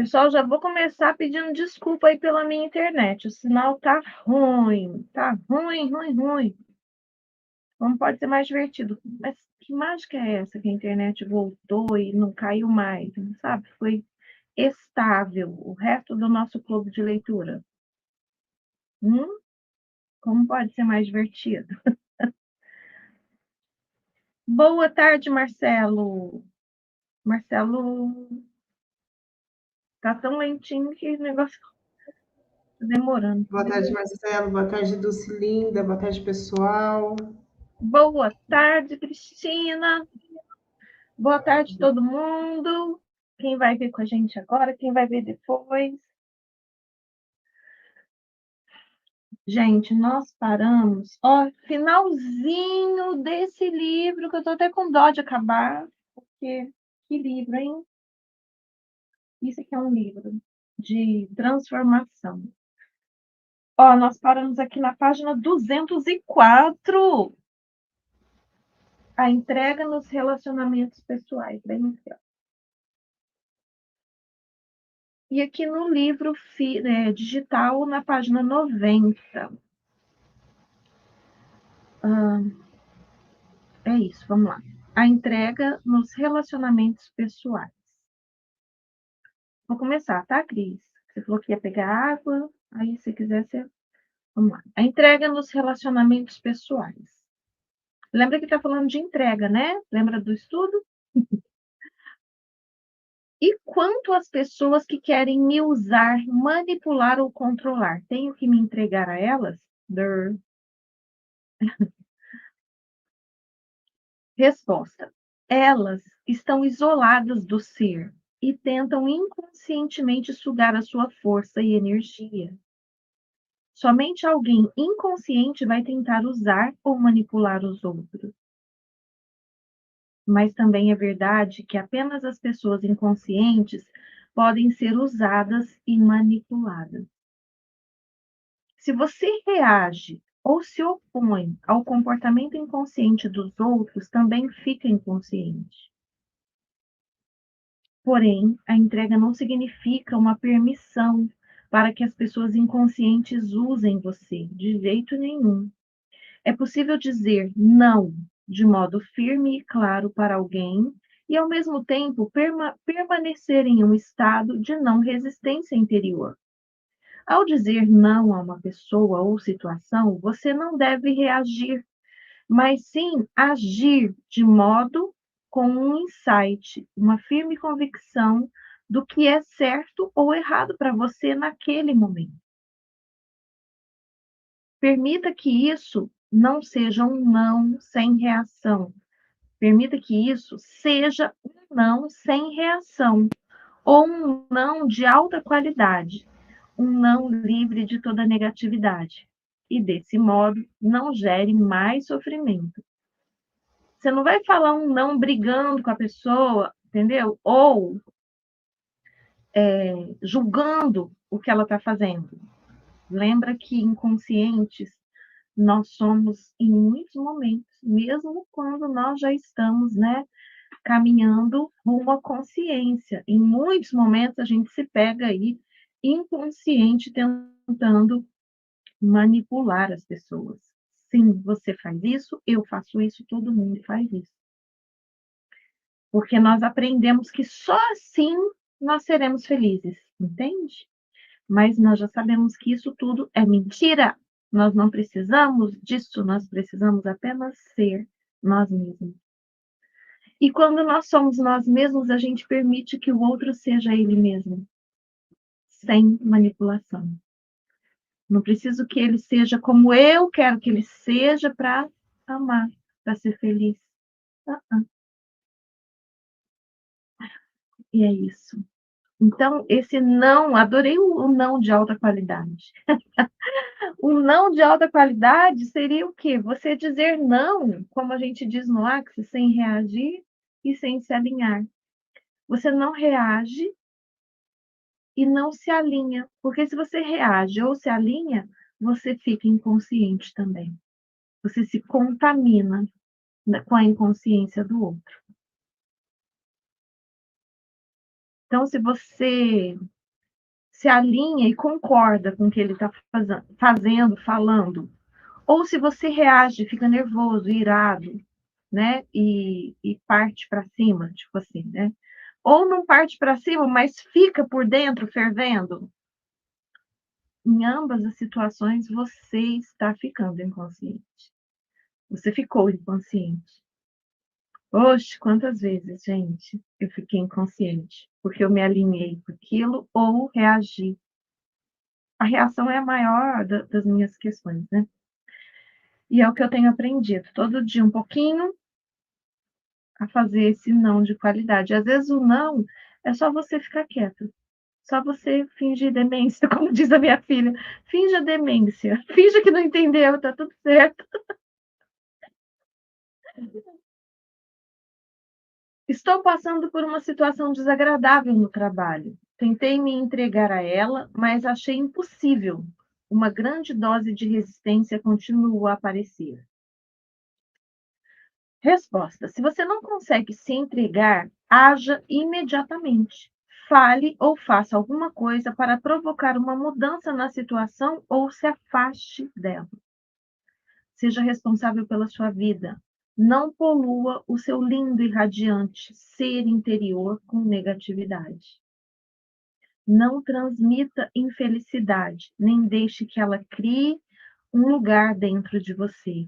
Pessoal, já vou começar pedindo desculpa aí pela minha internet. O sinal tá ruim. Tá ruim, ruim, ruim. Não pode ser mais divertido. Mas que mágica é essa que a internet voltou e não caiu mais, sabe? Foi estável o resto do nosso clube de leitura. Hum? Como pode ser mais divertido? Boa tarde, Marcelo. Marcelo tá tão lentinho que o negócio tá demorando. Boa tarde, Marcelo. Boa tarde, Dulcilinda. Boa tarde, pessoal. Boa tarde, Cristina. Boa tarde, todo mundo. Quem vai ver com a gente agora, quem vai ver depois. Gente, nós paramos, ó, finalzinho desse livro, que eu tô até com dó de acabar, porque que livro, hein? Isso aqui é um livro de transformação. Ó, nós paramos aqui na página 204. A entrega nos relacionamentos pessoais, bem aqui, ó. E aqui no livro digital, na página 90. É isso, vamos lá. A entrega nos relacionamentos pessoais. Vou começar, tá, Cris? Você falou que ia pegar água, aí se quiser, você... Vamos lá. A entrega nos relacionamentos pessoais. Lembra que está falando de entrega, né? Lembra do estudo? E quanto às pessoas que querem me usar, manipular ou controlar, tenho que me entregar a elas? Resposta: elas estão isoladas do ser e tentam inconscientemente sugar a sua força e energia. Somente alguém inconsciente vai tentar usar ou manipular os outros. Mas também é verdade que apenas as pessoas inconscientes podem ser usadas e manipuladas. Se você reage ou se opõe ao comportamento inconsciente dos outros, também fica inconsciente. Porém, a entrega não significa uma permissão para que as pessoas inconscientes usem você, de jeito nenhum. É possível dizer não de modo firme e claro para alguém e, ao mesmo tempo, permanecer em um estado de não resistência interior. Ao dizer não a uma pessoa ou situação, você não deve reagir, mas sim agir de modo com um insight, uma firme convicção do que é certo ou errado para você naquele momento. Permita que isso não seja um não sem reação. Permita que isso seja um não sem reação, ou um não de alta qualidade, um não livre de toda negatividade. E desse modo, não gere mais sofrimento. Você não vai falar um não brigando com a pessoa, entendeu? Ou julgando o que ela está fazendo. Lembra que inconscientes nós somos em muitos momentos, mesmo quando nós já estamos, né, caminhando rumo à consciência. Em muitos momentos a gente se pega aí inconsciente tentando manipular as pessoas. Sim, você faz isso, eu faço isso, todo mundo faz isso. Porque nós aprendemos que só assim nós seremos felizes, entende? Mas nós já sabemos que isso tudo é mentira. Nós não precisamos disso, nós precisamos apenas ser nós mesmos. E quando nós somos nós mesmos, a gente permite que o outro seja ele mesmo, sem manipulação. Não preciso que ele seja como eu quero que ele seja para amar, para ser feliz. E é isso. Então, esse não, adorei o não de alta qualidade. O não de alta qualidade seria o quê? Você dizer não, como a gente diz no Axis, sem reagir e sem se alinhar. Você não reage e não se alinha, porque se você reage ou se alinha, você fica inconsciente também. Você se contamina com a inconsciência do outro. Então, se você se alinha e concorda com o que ele está fazendo, falando, ou se você reage, fica nervoso, irado, né? E parte para cima, tipo assim, né? Ou não parte para cima, mas fica por dentro fervendo. Em ambas as situações, você está ficando inconsciente. Você ficou inconsciente. Oxe, quantas vezes, gente, eu fiquei inconsciente, porque eu me alinhei com aquilo ou reagi. A reação é a maior das minhas questões, né? E é o que eu tenho aprendido, todo dia um pouquinho, a fazer esse não de qualidade. Às vezes o não é só você ficar quieto, só você fingir demência, como diz a minha filha. Finja demência, finja que não entendeu, tá tudo certo. Estou passando por uma situação desagradável no trabalho. Tentei me entregar a ela, mas achei impossível. Uma grande dose de resistência continuou a aparecer. Resposta: se você não consegue se entregar, haja imediatamente. Fale ou faça alguma coisa para provocar uma mudança na situação ou se afaste dela. Seja responsável pela sua vida. Não polua o seu lindo e radiante ser interior com negatividade. Não transmita infelicidade, nem deixe que ela crie um lugar dentro de você.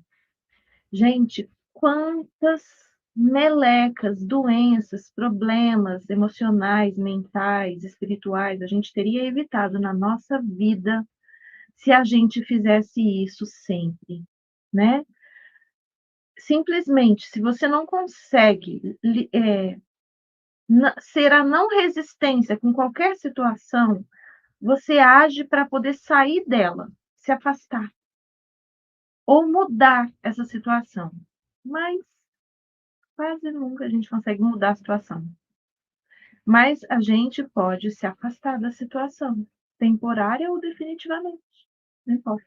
Gente, quantas melecas, doenças, problemas emocionais, mentais, espirituais a gente teria evitado na nossa vida se a gente fizesse isso sempre, né? Simplesmente, se você não consegue ser a não resistência com qualquer situação, você age para poder sair dela, se afastar ou mudar essa situação. Mas quase nunca a gente consegue mudar a situação. Mas a gente pode se afastar da situação, temporária ou definitivamente. Não importa.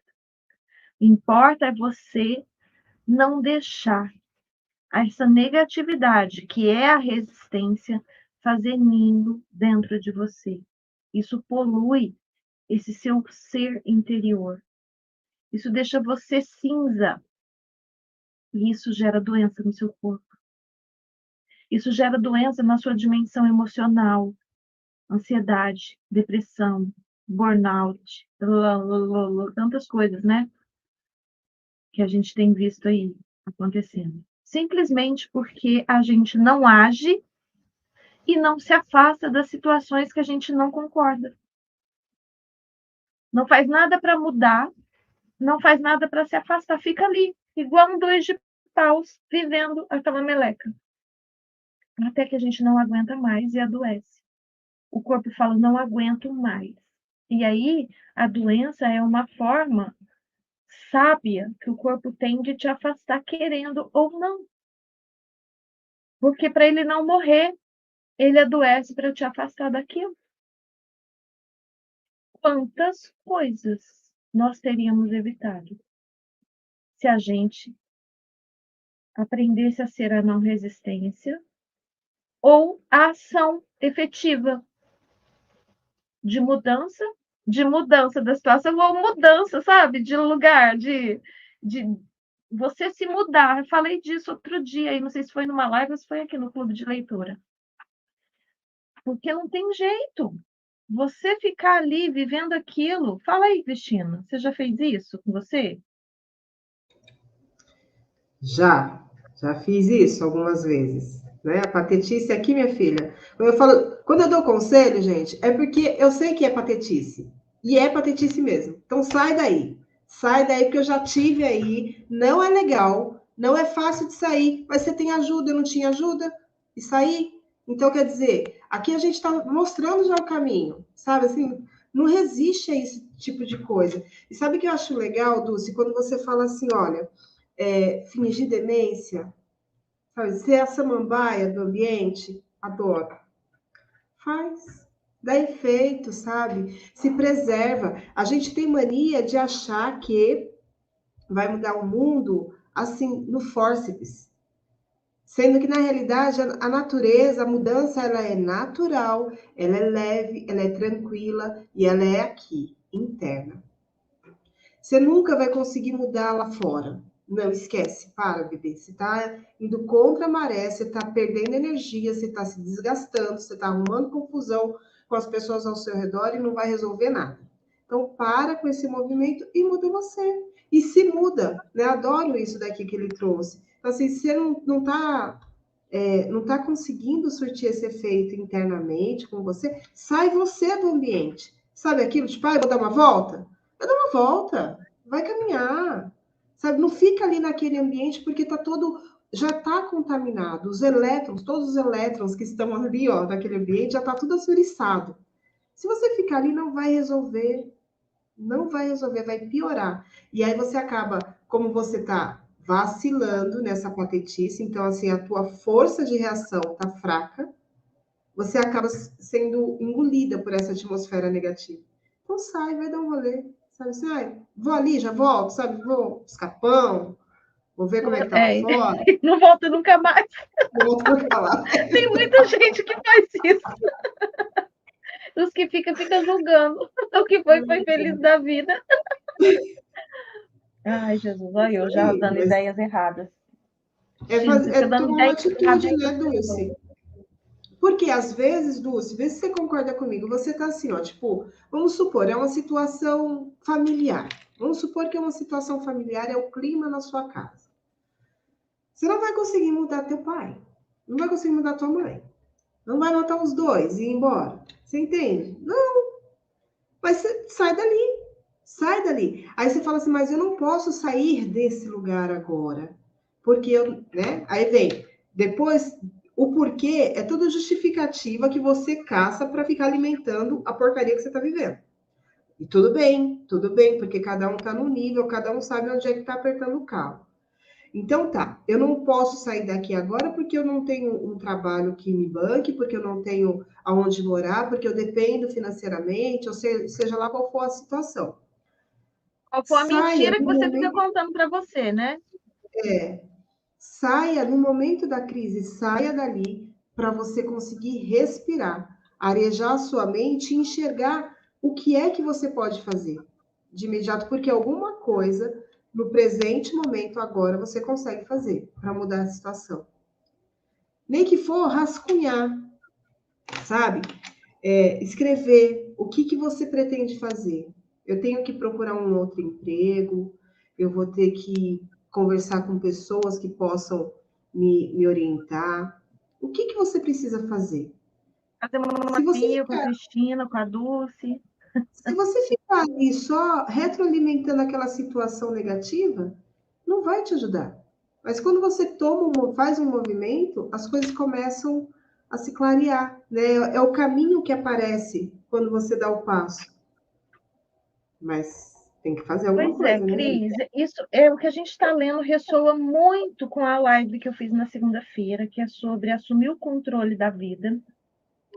Importa é você não deixar essa negatividade, que é a resistência, fazer ninho dentro de você. Isso polui esse seu ser interior. Isso deixa você cinza. E isso gera doença no seu corpo. Isso gera doença na sua dimensão emocional, ansiedade, depressão, burnout, tantas coisas, né? Que a gente tem visto aí acontecendo. Simplesmente porque a gente não age e não se afasta das situações que a gente não concorda. Não faz nada para mudar, não faz nada para se afastar, fica ali, igual um dois de paus, vivendo aquela meleca. Até que a gente não aguenta mais e adoece. O corpo fala, não aguento mais. E aí, a doença é uma forma sábia que o corpo tem de te afastar, querendo ou não. Porque para ele não morrer, ele adoece para te afastar daquilo. Quantas coisas nós teríamos evitado se a gente aprendesse a ser a não resistência ou a ação efetiva de de mudança da situação, ou mudança, sabe? De lugar, de você se mudar. Eu falei disso outro dia, aí não sei se foi numa live ou se foi aqui no clube de leitura. Porque não tem jeito. Você ficar ali vivendo aquilo. Fala aí, Cristina, você já fez isso com você? Já fiz isso algumas vezes, né? A patetice aqui, minha filha. Eu falo, quando eu dou conselho, gente, é porque eu sei que é patetice. E é patetice mesmo. Então sai daí. Sai daí, porque eu já tive aí. Não é legal, não é fácil de sair, mas você tem ajuda, eu não tinha ajuda, e sair. Então, quer dizer, aqui a gente está mostrando já o caminho, sabe? Assim, não resiste a esse tipo de coisa. E sabe o que eu acho legal, Dulce? Quando você fala assim, olha, fingir demência, sabe? Ser a samambaia do ambiente, adoro. Faz. Dá efeito, sabe? Se preserva. A gente tem mania de achar que vai mudar o mundo assim, no fórceps. Sendo que, na realidade, a natureza, a mudança, ela é natural, ela é leve, ela é tranquila e ela é aqui, interna. Você nunca vai conseguir mudar lá fora. Não, esquece, para, bebê. Você está indo contra a maré, você está perdendo energia, você está se desgastando, você está arrumando confusão com as pessoas ao seu redor e não vai resolver nada. Então, para com esse movimento e muda você. E se muda, né? Adoro isso daqui que ele trouxe. Então, assim, se você não tá conseguindo surtir esse efeito internamente com você, sai você do ambiente. Sabe aquilo, tipo, eu vou dar uma volta? Vai dar uma volta, vai caminhar. Sabe, não fica ali naquele ambiente porque já está contaminado. Os elétrons, todos os elétrons que estão ali, ó, naquele ambiente, já está tudo assuriçado. Se você ficar ali, não vai resolver, vai piorar. E aí você acaba, como você está vacilando nessa patetice, então assim, a tua força de reação está fraca, você acaba sendo engolida por essa atmosfera negativa. Então sai, vai dar um rolê, sabe assim, vou ali, já volto, sabe, vou escapão, vou ver como é que tá lá fora. Não volta nunca mais. Não volto pra falar. Tem muita gente que faz isso. Os que ficam julgando. O que foi feliz da vida. Ai, Jesus, olha eu já dando ideias erradas. É tomar uma atitude, né, Dulce? Porque às vezes, Dulce, vê se você concorda comigo, você tá assim, ó, tipo, vamos supor, é uma situação familiar. Vamos supor que é uma situação familiar, é o clima na sua casa. Você não vai conseguir mudar teu pai, não vai conseguir mudar tua mãe, não vai matar os dois e ir embora. Você entende? Não. Mas você sai dali, sai dali. Aí você fala assim, mas eu não posso sair desse lugar agora, porque eu, né? Aí vem, depois, o porquê é tudo justificativa que você caça para ficar alimentando a porcaria que você está vivendo. E tudo bem, porque cada um está no nível, cada um sabe onde é que está apertando o calo. Então tá, eu não posso sair daqui agora porque eu não tenho um trabalho que me banque, porque eu não tenho aonde morar, porque eu dependo financeiramente, ou seja lá qual for a situação. Qual for a mentira que você fica contando para você, né? Saia no momento da crise, saia dali para você conseguir respirar, arejar a sua mente e enxergar o que é que você pode fazer de imediato, porque alguma coisa no presente momento agora você consegue fazer para mudar a situação. Nem que for rascunhar, sabe? Escrever o que você pretende fazer. Eu tenho que procurar um outro emprego, eu vou ter que conversar com pessoas que possam me orientar. O que você precisa fazer? Fazer uma monografia com a Cristina, com a Dulce. Se você ficar ali só retroalimentando aquela situação negativa, não vai te ajudar. Mas quando você faz um movimento, as coisas começam a se clarear, né? É o caminho que aparece quando você dá o passo. Mas tem que fazer alguma coisa, né? Cris, isso é o que a gente está lendo, ressoa muito com a live que eu fiz na segunda-feira, que é sobre assumir o controle da vida.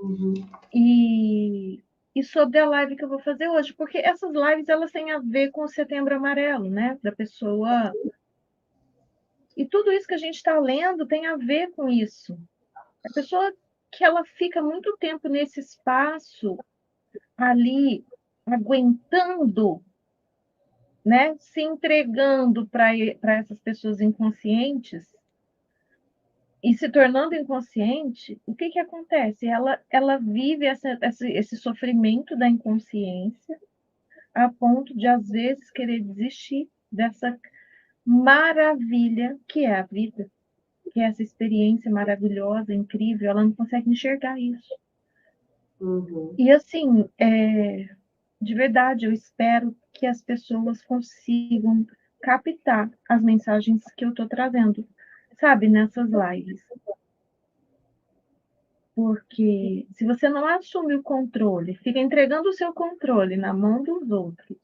Uhum. E sobre a live que eu vou fazer hoje, porque essas lives elas têm a ver com o Setembro Amarelo, né? Da pessoa. E tudo isso que a gente está lendo tem a ver com isso. A pessoa que ela fica muito tempo nesse espaço ali, aguentando, né? Se entregando para essas pessoas inconscientes e se tornando inconsciente, o que acontece? Ela vive esse sofrimento da inconsciência a ponto de, às vezes, querer desistir dessa maravilha que é a vida, que é essa experiência maravilhosa, incrível, ela não consegue enxergar isso. Uhum. E, assim, de verdade, eu espero que as pessoas consigam captar as mensagens que eu estou trazendo, sabe, nessas lives. Porque se você não assume o controle, fica entregando o seu controle na mão dos outros,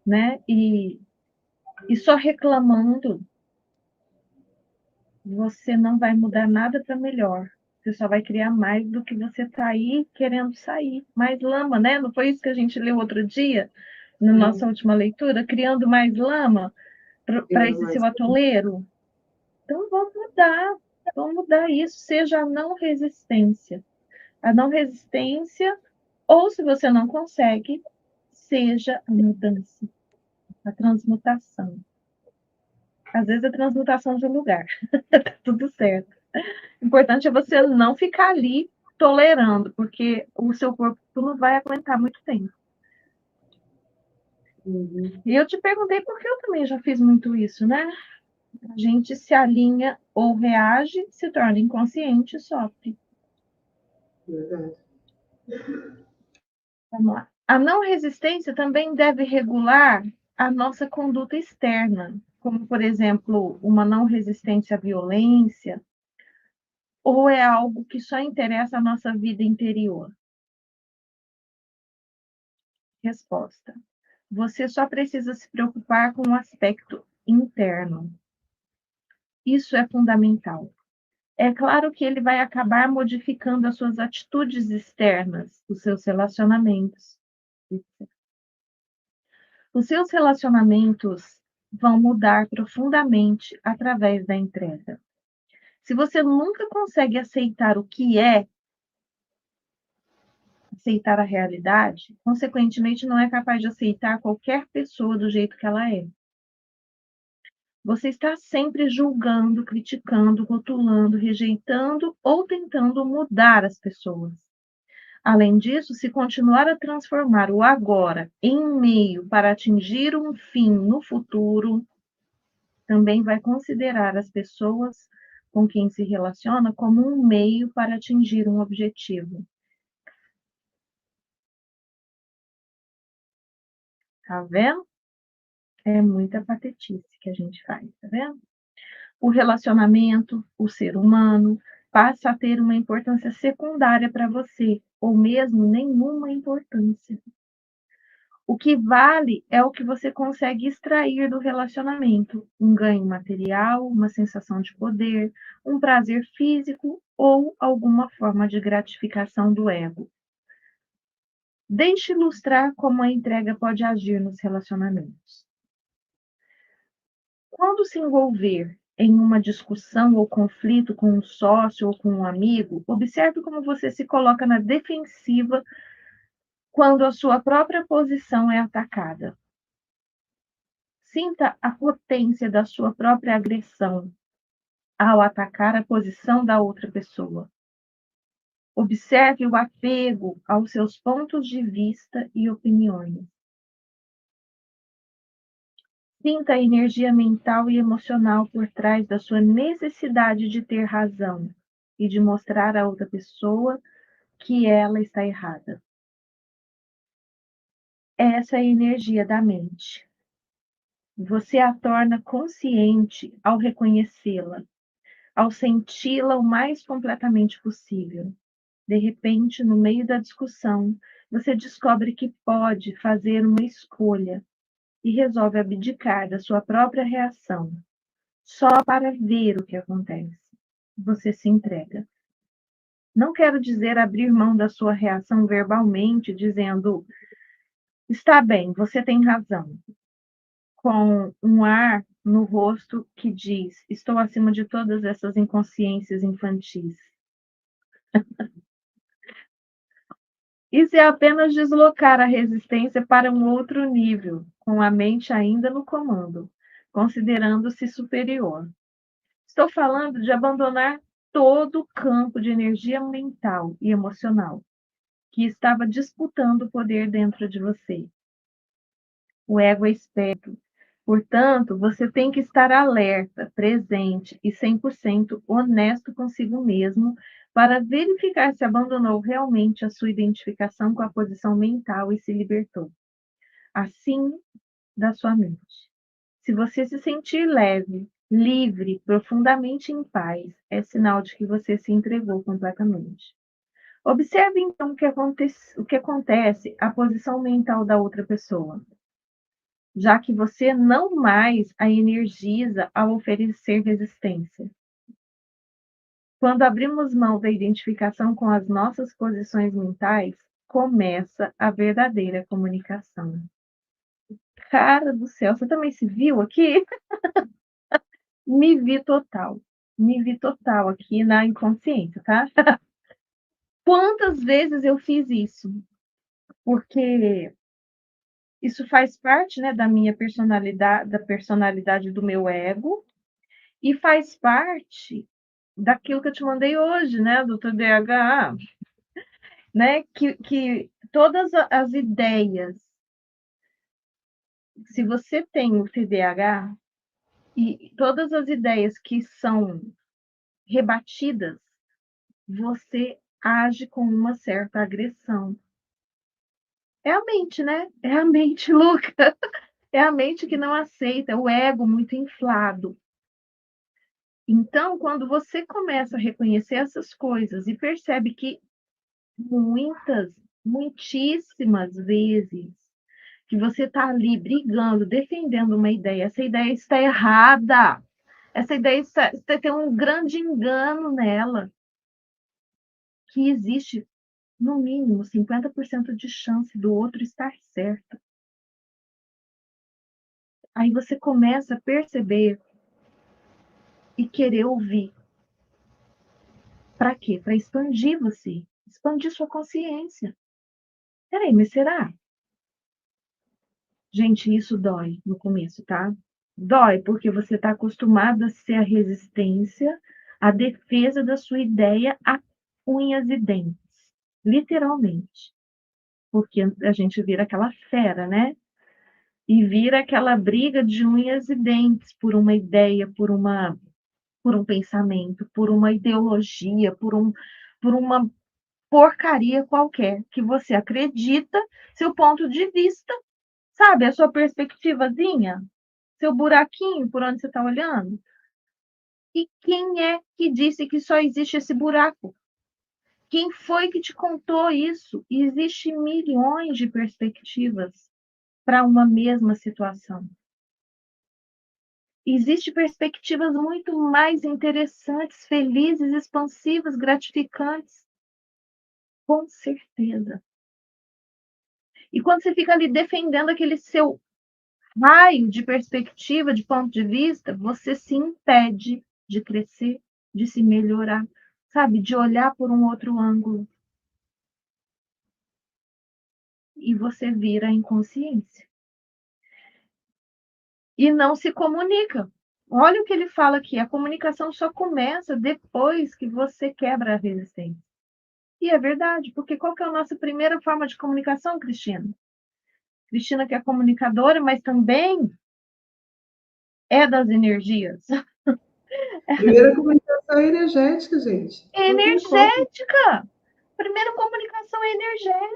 né? E só reclamando, você não vai mudar nada para melhor. Você só vai criar mais do que você está aí querendo sair. Mais lama, né? Não foi isso que a gente leu outro dia, na nossa última leitura? Criando mais lama para esse seu atoleiro? Então, vamos mudar. Vamos mudar isso, seja a não resistência. A não resistência, ou se você não consegue, seja a mudança, a transmutação. Às vezes é transmutação de lugar, tá tudo certo. O importante é você não ficar ali tolerando, porque o seu corpo não vai aguentar muito tempo. E eu te perguntei porque eu também já fiz muito isso, né? A gente se alinha ou reage, se torna inconsciente e sofre. Verdade. Vamos lá. A não resistência também deve regular a nossa conduta externa, como, por exemplo, uma não resistência à violência, ou é algo que só interessa a nossa vida interior? Resposta: você só precisa se preocupar com o aspecto interno. Isso é fundamental. É claro que ele vai acabar modificando as suas atitudes externas, os seus relacionamentos. Os seus relacionamentos vão mudar profundamente através da entrega. Se você nunca consegue aceitar o que é, aceitar a realidade, consequentemente não é capaz de aceitar qualquer pessoa do jeito que ela é. Você está sempre julgando, criticando, rotulando, rejeitando ou tentando mudar as pessoas. Além disso, se continuar a transformar o agora em meio para atingir um fim no futuro, também vai considerar as pessoas com quem se relaciona como um meio para atingir um objetivo. Tá vendo? É muita patetice que a gente faz, tá vendo? O relacionamento, o ser humano, passa a ter uma importância secundária para você, ou mesmo nenhuma importância. O que vale é o que você consegue extrair do relacionamento: um ganho material, uma sensação de poder, um prazer físico ou alguma forma de gratificação do ego. Deixe ilustrar como a entrega pode agir nos relacionamentos. Quando se envolver em uma discussão ou conflito com um sócio ou com um amigo, observe como você se coloca na defensiva quando a sua própria posição é atacada. Sinta a potência da sua própria agressão ao atacar a posição da outra pessoa. Observe o apego aos seus pontos de vista e opiniões. Sinta a energia mental e emocional por trás da sua necessidade de ter razão e de mostrar à outra pessoa que ela está errada. Essa é a energia da mente. Você a torna consciente ao reconhecê-la, ao senti-la o mais completamente possível. De repente, no meio da discussão, você descobre que pode fazer uma escolha e resolve abdicar da sua própria reação, só para ver o que acontece. Você se entrega. Não quero dizer abrir mão da sua reação verbalmente, dizendo: está bem, você tem razão, com um ar no rosto que diz: estou acima de todas essas inconsciências infantis. Isso é apenas deslocar a resistência para um outro nível, com a mente ainda no comando, considerando-se superior. Estou falando de abandonar todo o campo de energia mental e emocional que estava disputando o poder dentro de você. O ego é esperto. Portanto, você tem que estar alerta, presente e 100% honesto consigo mesmo para verificar se abandonou realmente a sua identificação com a posição mental e se libertou, assim, da sua mente. Se você se sentir leve, livre, profundamente em paz, é sinal de que você se entregou completamente. Observe então o que acontece à posição mental da outra pessoa, já que você não mais a energiza ao oferecer resistência. Quando abrimos mão da identificação com as nossas posições mentais, começa a verdadeira comunicação. Cara do céu, você também se viu aqui? Me vi total. Me vi total aqui na inconsciência, tá? Quantas vezes eu fiz isso? Porque isso faz parte, né, da personalidade do meu ego, e faz parte daquilo que eu te mandei hoje, né, do TDAH, né, que todas as ideias, se você tem o TDAH, e todas as ideias que são rebatidas, você age com uma certa agressão. É a mente, né? É a mente louca. É a mente que não aceita, é o ego muito inflado. Então, quando você começa a reconhecer essas coisas e percebe que muitíssimas vezes, que você está ali brigando, defendendo uma ideia, essa ideia está errada, essa ideia tem um grande engano nela, que existe no mínimo 50% de chance do outro estar certo. Aí você começa a perceber e querer ouvir. Para quê? Para expandir você, expandir sua consciência. Peraí, mas será? Gente, isso dói no começo, tá? Dói porque você está acostumado a ser a resistência, a defesa da sua ideia a unhas e dentes, literalmente. Porque a gente vira aquela fera, né? E vira aquela briga de unhas e dentes por uma ideia, por um pensamento, por uma ideologia, por uma porcaria qualquer que você acredita, seu ponto de vista, sabe, a sua perspectivazinha, seu buraquinho por onde você está olhando. E quem é que disse que só existe esse buraco? Quem foi que te contou isso? Existem milhões de perspectivas para uma mesma situação. Existem perspectivas muito mais interessantes, felizes, expansivas, gratificantes. Com certeza. E quando você fica ali defendendo aquele seu raio de perspectiva, de ponto de vista, você se impede de crescer, de se melhorar, sabe? De olhar por um outro ângulo. E você vira a inconsciência. E não se comunica. Olha o que ele fala aqui: a comunicação só começa depois que você quebra a resistência. E é verdade, porque qual que é a nossa primeira forma de comunicação, Cristina? Cristina, que é comunicadora, mas também é das energias. Primeira comunicação é energética, gente. É Não tem como. energética. Primeiro, comunicação é Antes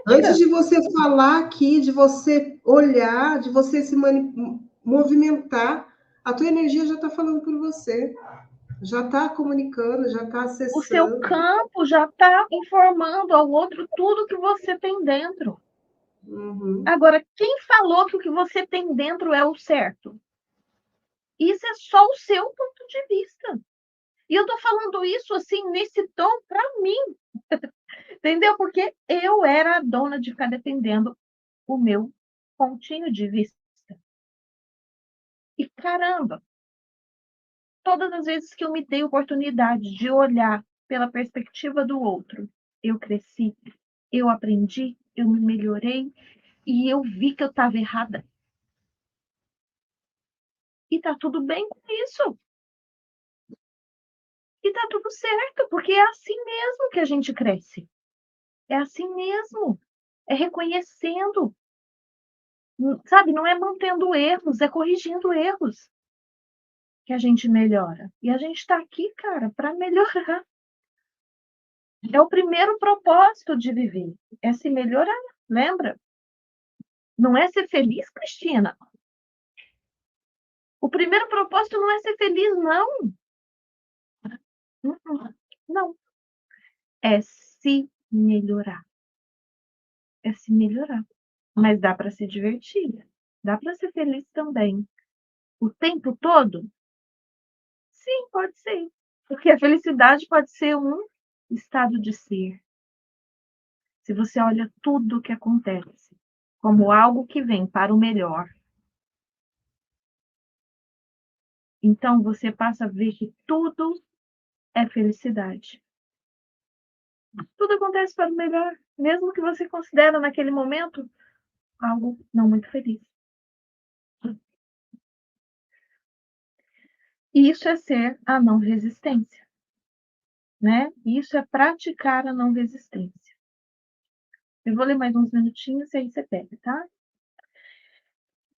energética. de você falar aqui, de você olhar, de você se movimentar, a tua energia já está falando por você, já está comunicando, já está O seu acessando. campo já está informando ao outro tudo que você tem dentro. Uhum. Agora, quem falou que o que você tem dentro é o certo? Isso é só o seu ponto de vista. E eu estou falando isso assim, nesse tom, para mim. Entendeu? Porque eu era a dona de ficar defendendo o meu pontinho de vista. E caramba, todas as vezes que eu me dei oportunidade de olhar pela perspectiva do outro, eu cresci, eu aprendi, eu me melhorei e eu vi que eu estava errada. E tá tudo bem com isso. E tá tudo certo, porque é assim mesmo que a gente cresce. É assim mesmo. É reconhecendo, sabe? Não é mantendo erros, é corrigindo erros que a gente melhora. E a gente está aqui, cara, para melhorar. É o primeiro propósito de viver, é se melhorar, lembra? Não é ser feliz, Cristina. O primeiro propósito não é ser feliz, não. Não. É se melhorar. É se melhorar. Mas dá para se divertir. Dá para ser feliz também. O tempo todo? Sim, pode ser. Porque a felicidade pode ser um estado de ser. Se você olha tudo o que acontece como algo que vem para o melhor, então você passa a ver que tudo é felicidade. Tudo acontece para o melhor, mesmo que você considere naquele momento algo não muito feliz. Isso é ser a não resistência, né? Isso é praticar a não resistência. Eu vou ler mais uns minutinhos e aí você pega, tá?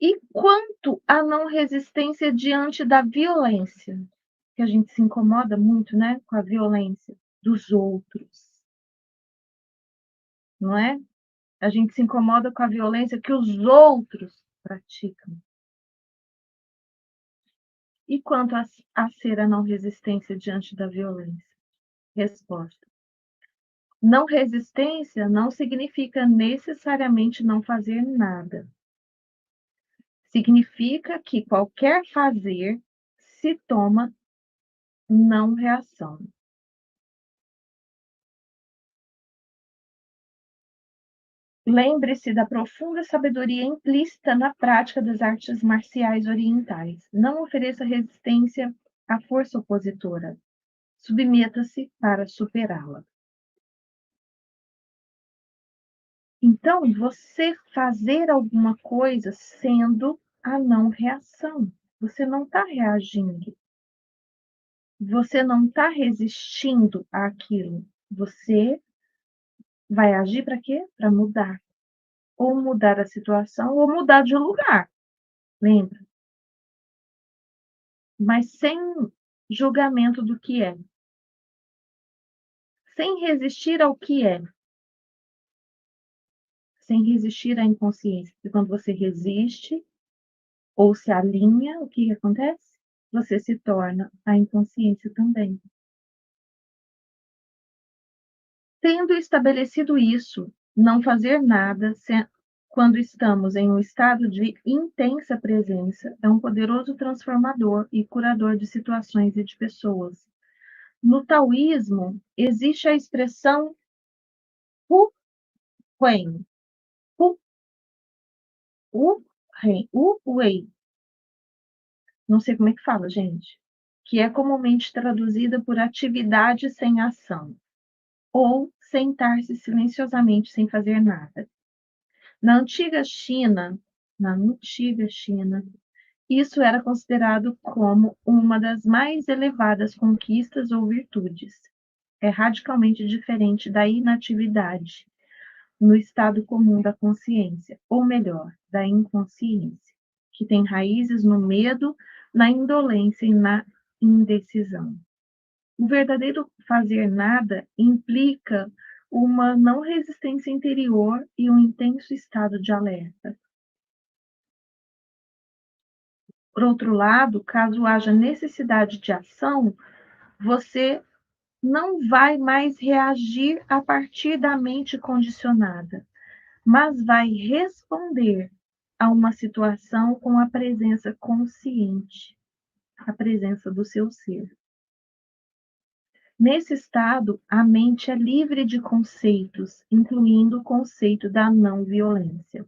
E quanto à não resistência diante da violência, que a gente se incomoda muito, né, com a violência dos outros, não é? A gente se incomoda com a violência que os outros praticam. E quanto a ser a não resistência diante da violência? Resposta: não resistência não significa necessariamente não fazer nada. Significa que qualquer fazer se toma não reação. Lembre-se da profunda sabedoria implícita na prática das artes marciais orientais. Não ofereça resistência à força opositora. Submeta-se para superá-la. Então, você fazer alguma coisa sendo a não reação. Você não está reagindo. Você não está resistindo àquilo. Você vai agir para quê? Para mudar. Ou mudar a situação, ou mudar de lugar. Lembra? Mas sem julgamento do que é. Sem resistir ao que é. Sem resistir à inconsciência. Porque quando você resiste, ou se alinha, o que acontece? Você se torna a inconsciência também. Tendo estabelecido isso, não fazer nada quando estamos em um estado de intensa presença é um poderoso transformador e curador de situações e de pessoas. No taoísmo, existe a expressão Hu Wen, Hu, Hu Wei, não sei como é que fala, gente, que é comumente traduzida por atividade sem ação, ou sentar-se silenciosamente sem fazer nada. Na antiga China, isso era considerado como uma das mais elevadas conquistas ou virtudes. É radicalmente diferente da inatividade no estado comum da consciência, ou melhor, da inconsciência, que tem raízes no medo, na indolência e na indecisão. O verdadeiro fazer nada implica uma não resistência interior e um intenso estado de alerta. Por outro lado, caso haja necessidade de ação, você não vai mais reagir a partir da mente condicionada, mas vai responder a uma situação com a presença consciente, a presença do seu ser. Nesse estado, a mente é livre de conceitos, incluindo o conceito da não violência.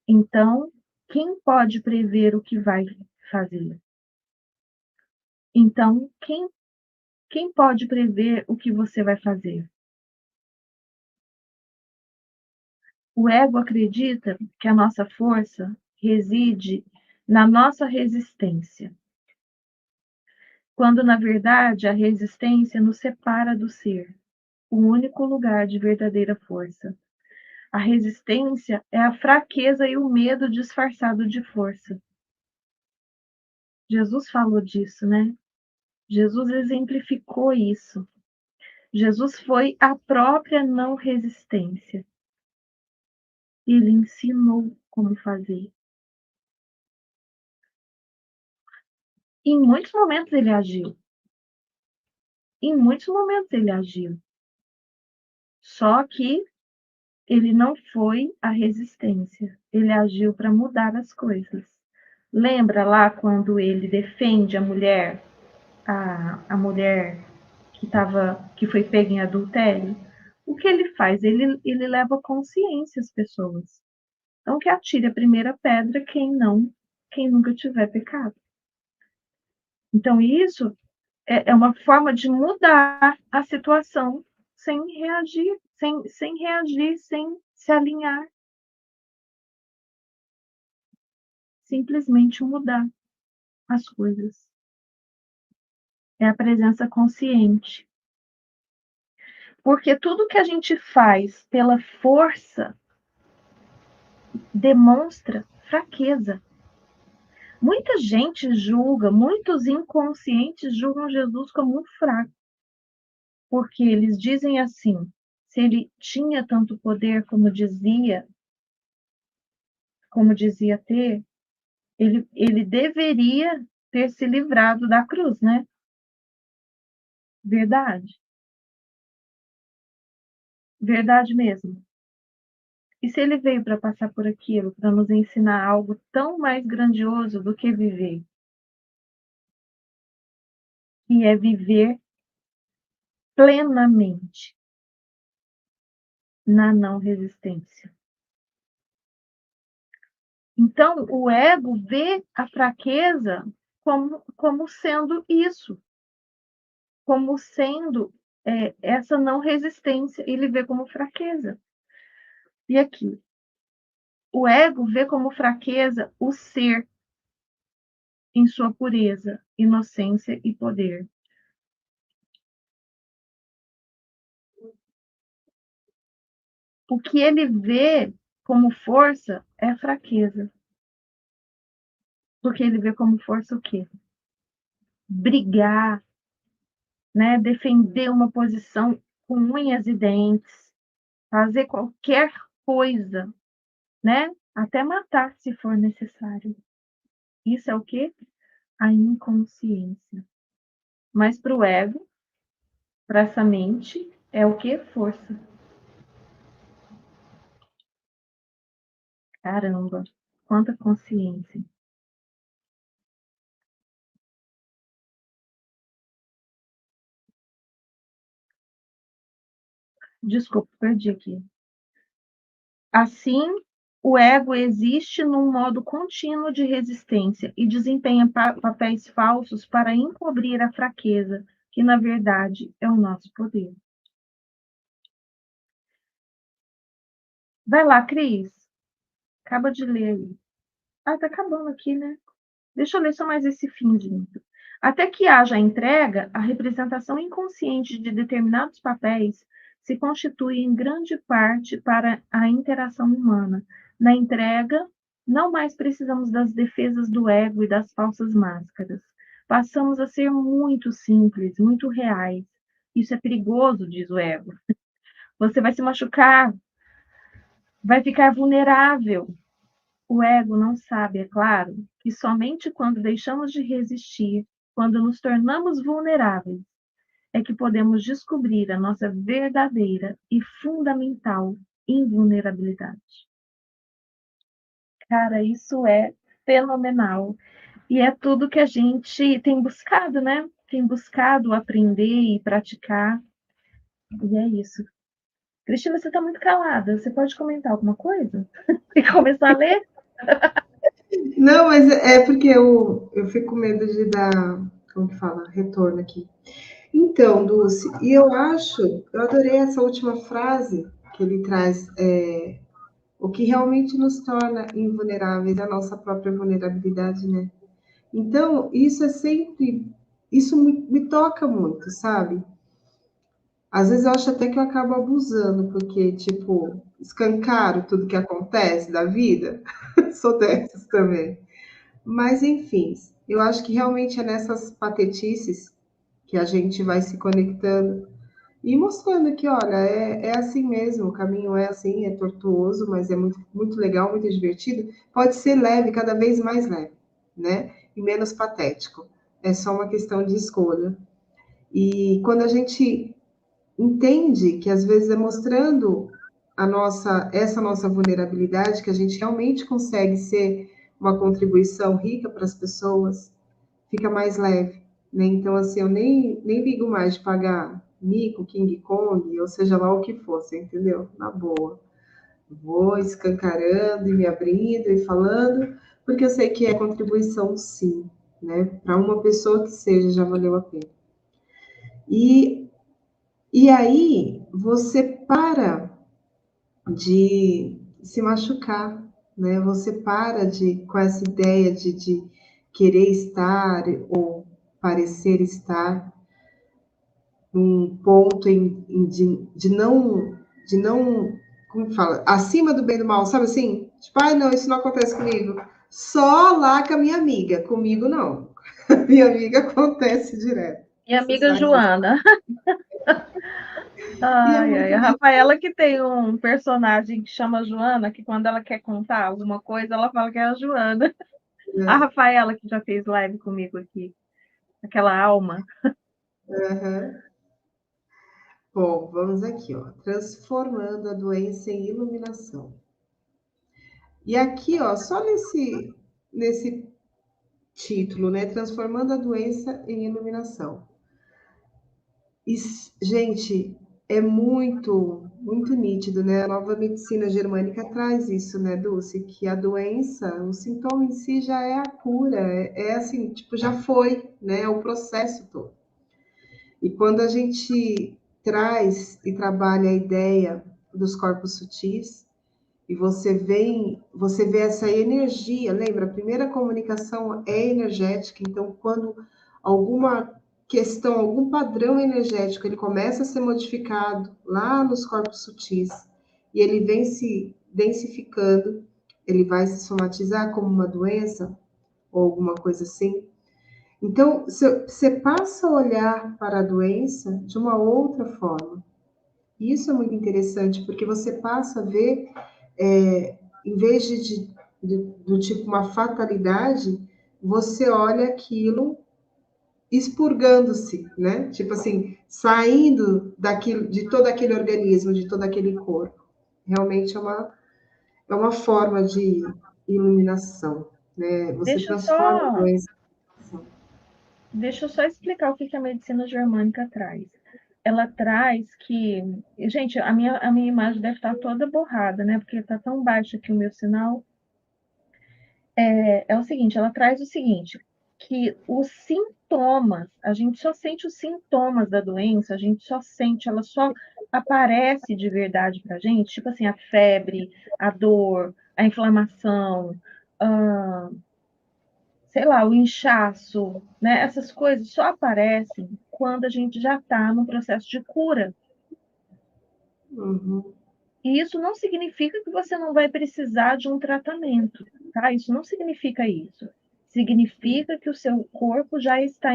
Então, quem pode prever o que vai fazer? Então, quem pode prever o que você vai fazer? O ego acredita que a nossa força reside na nossa resistência, quando na verdade a resistência nos separa do ser, o único lugar de verdadeira força. A resistência é a fraqueza e o medo disfarçado de força. Jesus falou disso, né? Jesus exemplificou isso. Jesus foi a própria não resistência. Ele ensinou como fazer. Em muitos momentos ele agiu. Em muitos momentos ele agiu. Só que ele não foi a resistência. Ele agiu para mudar as coisas. Lembra lá quando ele defende a mulher, a mulher que foi pega em adultério? O que ele faz? Ele leva consciência às pessoas. Então que atire a primeira pedra quem nunca tiver pecado. Então isso é uma forma de mudar a situação sem reagir, sem se alinhar. Simplesmente mudar as coisas. É a presença consciente. Porque tudo que a gente faz pela força demonstra fraqueza. Muita gente julga, muitos inconscientes julgam Jesus como um fraco. Porque eles dizem assim: se ele tinha tanto poder como dizia ter, ele deveria ter se livrado da cruz, né? Verdade. Verdade mesmo. E se ele veio para passar por aquilo, para nos ensinar algo tão mais grandioso do que viver, que é viver plenamente na não resistência. Então, o ego vê a fraqueza como sendo isso, como sendo essa não resistência, ele vê como fraqueza. E aqui, o ego vê como fraqueza o ser em sua pureza, inocência e poder. O que ele vê como força é fraqueza. Porque ele vê como força o quê? Brigar, né? Defender uma posição com unhas e dentes, fazer qualquer coisa, né? Até matar se for necessário. Isso é o quê? A inconsciência. Mas para o ego, para essa mente, é o quê? Força. Caramba, quanta consciência. Desculpa, perdi aqui. Assim, o ego existe num modo contínuo de resistência e desempenha papéis falsos para encobrir a fraqueza, que na verdade é o nosso poder. Vai lá, Cris. Acaba de ler aí. Ah, tá acabando aqui, né? Deixa eu ler só mais esse finzinho. Até que haja entrega, a representação inconsciente de determinados papéis se constitui em grande parte para a interação humana. Na entrega, não mais precisamos das defesas do ego e das falsas máscaras. Passamos a ser muito simples, muito reais. Isso é perigoso, diz o ego. Você vai se machucar, vai ficar vulnerável. O ego não sabe, é claro, que somente quando deixamos de resistir, quando nos tornamos vulneráveis, é que podemos descobrir a nossa verdadeira e fundamental invulnerabilidade. Cara, isso é fenomenal. E é tudo que a gente tem buscado, né? Tem buscado aprender e praticar. E é isso. Cristina, você está muito calada. Você pode comentar alguma coisa? E começar a ler? Não, mas é porque eu fico com medo de dar, como que fala, retorno aqui. Então, Dulce, e eu adorei essa última frase que ele traz, o que realmente nos torna invulneráveis, a nossa própria vulnerabilidade, né? Então, isso é sempre, isso me toca muito, sabe? Às vezes eu acho até que eu acabo abusando, porque, tipo, escancaro tudo que acontece da vida. Sou dessas também. Mas, enfim, eu acho que realmente é nessas patetices que a gente vai se conectando e mostrando que, olha, é assim mesmo, o caminho é assim, é tortuoso, mas é muito, muito legal, muito divertido. Pode ser leve, cada vez mais leve, né? E menos patético. É só uma questão de escolha. E quando a gente entende que às vezes é mostrando essa nossa vulnerabilidade que a gente realmente consegue ser uma contribuição rica para as pessoas, fica mais leve, né? Então, assim, eu nem ligo mais de pagar mico, King Kong, ou seja lá o que for, você entendeu? Na boa. Vou escancarando e me abrindo e falando, porque eu sei que é contribuição, sim, né? Para uma pessoa que seja, já valeu a pena. E, e aí você para de se machucar, né? Você para de com essa ideia de querer estar ou parecer estar num ponto de não, como que fala, acima do bem e do mal, sabe assim? Tipo, ai, não, isso não acontece comigo. Só lá com a minha amiga, comigo não. Minha amiga acontece direto. Minha Você amiga sabe disso. Joana. E é Ai, ai, muito a bem, Rafaela que tem um personagem que chama Joana, que quando ela quer contar alguma coisa, ela fala que é a Joana. A né? Rafaela que já fez live comigo aqui, aquela alma. Uhum. Bom, vamos aqui, ó. Transformando a doença em iluminação. E aqui, ó, só nesse título, né? Transformando a doença em iluminação. E, gente, é muito nítido, né? A nova medicina germânica traz isso, né, Dulce? Que a doença, o sintoma em si já é a cura, é assim, tipo, já foi, né? É o processo todo. E quando a gente traz e trabalha a ideia dos corpos sutis, e você vê essa energia, lembra? A primeira comunicação é energética, então quando alguma questão, algum padrão energético, ele começa a ser modificado lá nos corpos sutis e ele vem se densificando, ele vai se somatizar como uma doença ou alguma coisa assim. Então, você passa a olhar para a doença de uma outra forma. E isso é muito interessante, porque você passa a ver, em vez do tipo uma fatalidade, você olha aquilo expurgando-se, né? Tipo assim, saindo daquilo, de todo aquele organismo, de todo aquele corpo. Realmente é uma forma de iluminação, né? Você Deixa eu transforma a só, doença. deixa eu só explicar o que a medicina germânica traz. Ela traz que, gente, a minha imagem deve estar toda borrada, né? Porque está tão baixo aqui o meu sinal. É o seguinte, ela traz o seguinte, que os sintomas, a gente só sente os sintomas da doença, a gente só sente, ela só aparece de verdade para a gente, tipo assim, a febre, a dor, a inflamação, ah, sei lá, o inchaço, né? Essas coisas só aparecem quando a gente já está no processo de cura. Uhum, E isso não significa que você não vai precisar de um tratamento, tá? Isso não significa isso. Significa que o seu corpo já está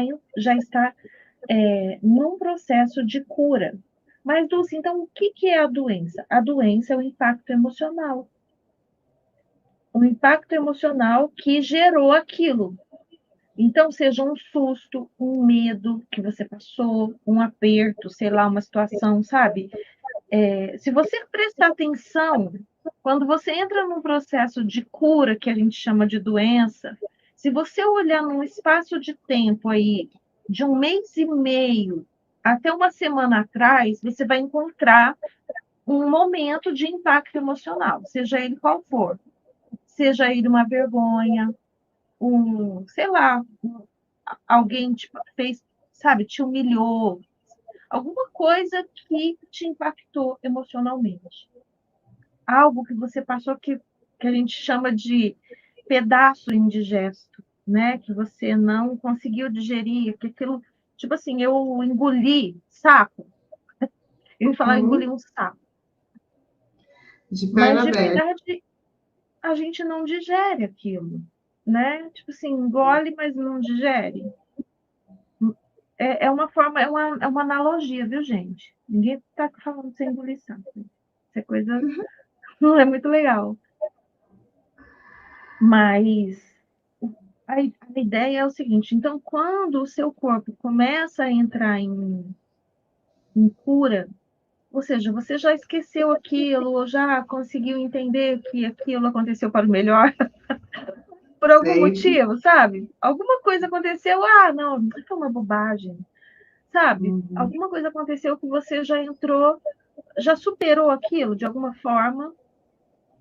num processo de cura. Mas, Dulce, então o que que é a doença? A doença é o impacto emocional. O impacto emocional que gerou aquilo. Então, seja um susto, um medo que você passou, um aperto, sei lá, uma situação, sabe? Se você prestar atenção, quando você entra num processo de cura, que a gente chama de doença, se você olhar num espaço de tempo aí, de um mês e meio até uma semana atrás, você vai encontrar um momento de impacto emocional, seja ele qual for. Seja ele uma vergonha, sei lá, alguém te fez, sabe, te humilhou, alguma coisa que te impactou emocionalmente. Algo que você passou que a gente chama de pedaço indigesto, né? Que você não conseguiu digerir, que aquilo, tipo assim, eu engoli saco. Eu ia falar engoli uhum. um saco, De mas perna de aberta. verdade a gente não digere aquilo, né? Tipo assim, engole, mas não digere. É uma forma, é uma analogia, viu, gente? Ninguém está falando sem engolir saco. Isso é coisa, não é muito legal. Mas a ideia é o seguinte: então, quando o seu corpo começa a entrar em cura, ou seja, você já esqueceu aquilo, ou já conseguiu entender que aquilo aconteceu para o melhor, por algum Sempre. motivo, sabe? Alguma coisa aconteceu, ah, não, isso foi uma bobagem, sabe? Uhum. Alguma coisa aconteceu que você já entrou, já superou aquilo de alguma forma,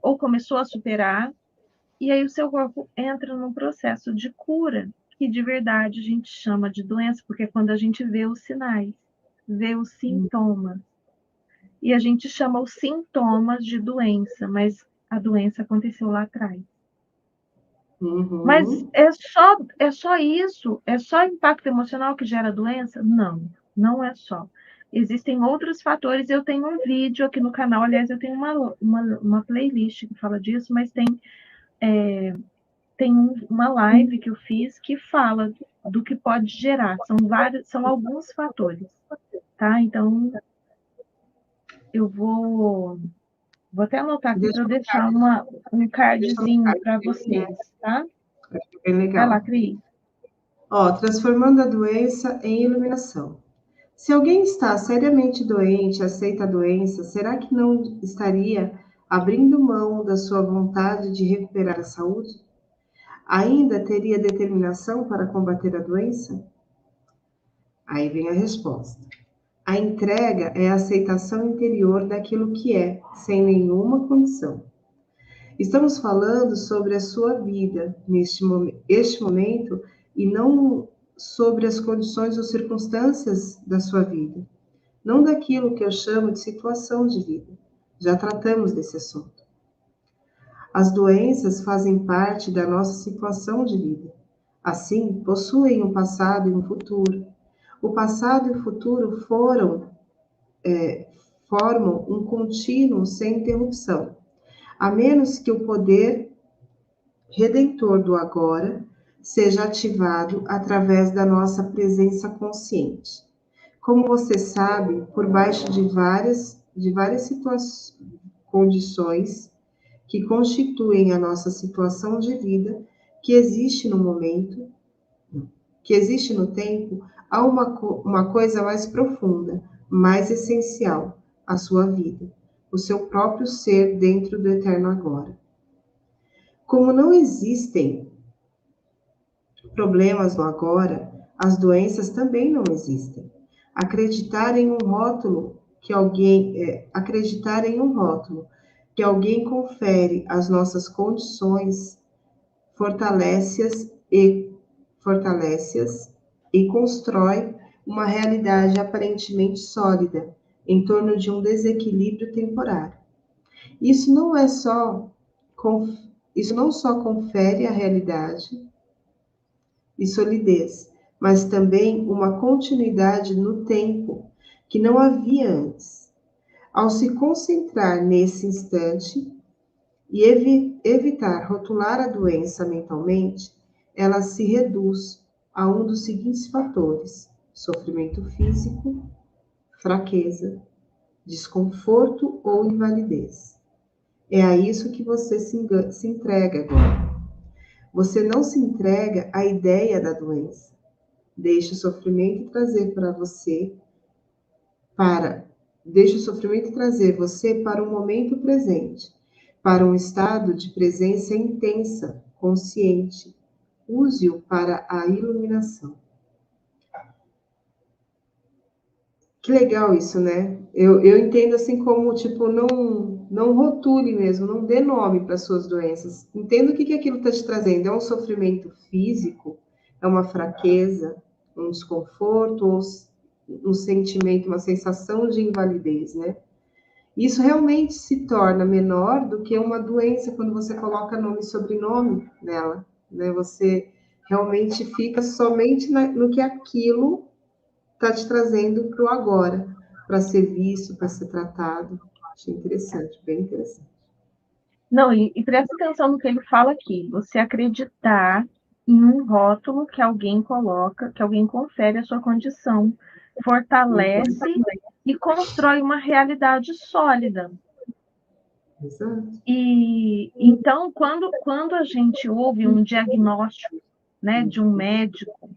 ou começou a superar, e aí o seu corpo entra num processo de cura, que de verdade a gente chama de doença, porque é quando a gente vê os sinais. vê os sintomas. E a gente chama os sintomas de doença, mas a doença aconteceu lá atrás. Mas é só isso? É só impacto emocional que gera doença? Não, não é só. Existem outros fatores. Eu tenho um vídeo aqui no canal, aliás, eu tenho uma playlist que fala disso, mas tem uma live que eu fiz que fala do que pode gerar. São alguns fatores, tá? Então, eu vou até anotar aqui para eu deixar um cardzinho para vocês, tá? Bem Vai lá, legal. Cris. Ó, transformando a doença em iluminação. Se alguém está seriamente doente, aceita a doença, será que não estaria abrindo mão da sua vontade de recuperar a saúde? Ainda teria determinação para combater a doença? Aí vem a resposta. A entrega é a aceitação interior daquilo que é, sem nenhuma condição. Estamos falando sobre a sua vida este momento e não sobre as condições ou circunstâncias da sua vida. Não daquilo que eu chamo de situação de vida. Já tratamos desse assunto. As doenças fazem parte da nossa situação de vida. Assim, possuem um passado e um futuro. O passado e o futuro formam um contínuo sem interrupção, a menos que o poder redentor do agora seja ativado através da nossa presença consciente. Como você sabe, por baixo de várias condições que constituem a nossa situação de vida, que existe no momento, que existe no tempo, há uma coisa mais profunda, mais essencial, a sua vida, o seu próprio ser dentro do eterno agora. Como não existem problemas no agora, as doenças também não existem. Acreditar em um rótulo que alguém confere às nossas condições fortalece-as e constrói uma realidade aparentemente sólida em torno de um desequilíbrio temporário. Isso não é só isso não só confere à realidade e solidez, mas também uma continuidade no tempo que não havia antes. Ao se concentrar nesse instante e evitar rotular a doença mentalmente, ela se reduz a um dos seguintes fatores: sofrimento físico, fraqueza, desconforto ou invalidez. É a isso que você se entrega agora. Você não se entrega à ideia da doença. Deixe o sofrimento trazer para deixe o sofrimento trazer você para o momento presente, para um estado de presença intensa, consciente. Use-o para a iluminação. Que legal isso, né? Eu entendo assim como, tipo, não rotule mesmo, não dê nome para suas doenças. Entenda o que aquilo está te trazendo. É um sofrimento físico? É uma fraqueza? Um desconforto? Ou um sentimento, uma sensação de invalidez, né? Isso realmente se torna menor do que uma doença quando você coloca nome e sobrenome nela, né? Você realmente fica somente no que aquilo está te trazendo para o agora, para ser visto, para ser tratado. Achei interessante, bem interessante. Não, e presta atenção no que ele fala aqui. Você acreditar em um rótulo que alguém coloca, que alguém confere a sua condição, fortalece e constrói uma realidade sólida. Exato. E então, quando a gente ouve um diagnóstico, né, de um médico,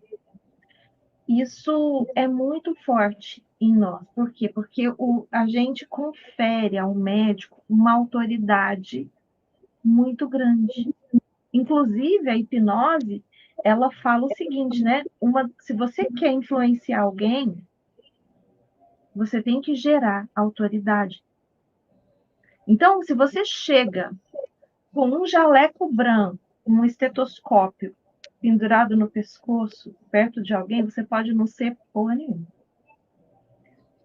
isso é muito forte em nós. Por quê? Porque a gente confere ao médico uma autoridade muito grande. Inclusive, a hipnose, ela fala o seguinte, né? Se você quer influenciar alguém, você tem que gerar autoridade. Então, se você chega com um jaleco branco, um estetoscópio pendurado no pescoço, perto de alguém, você pode não ser porra nenhuma.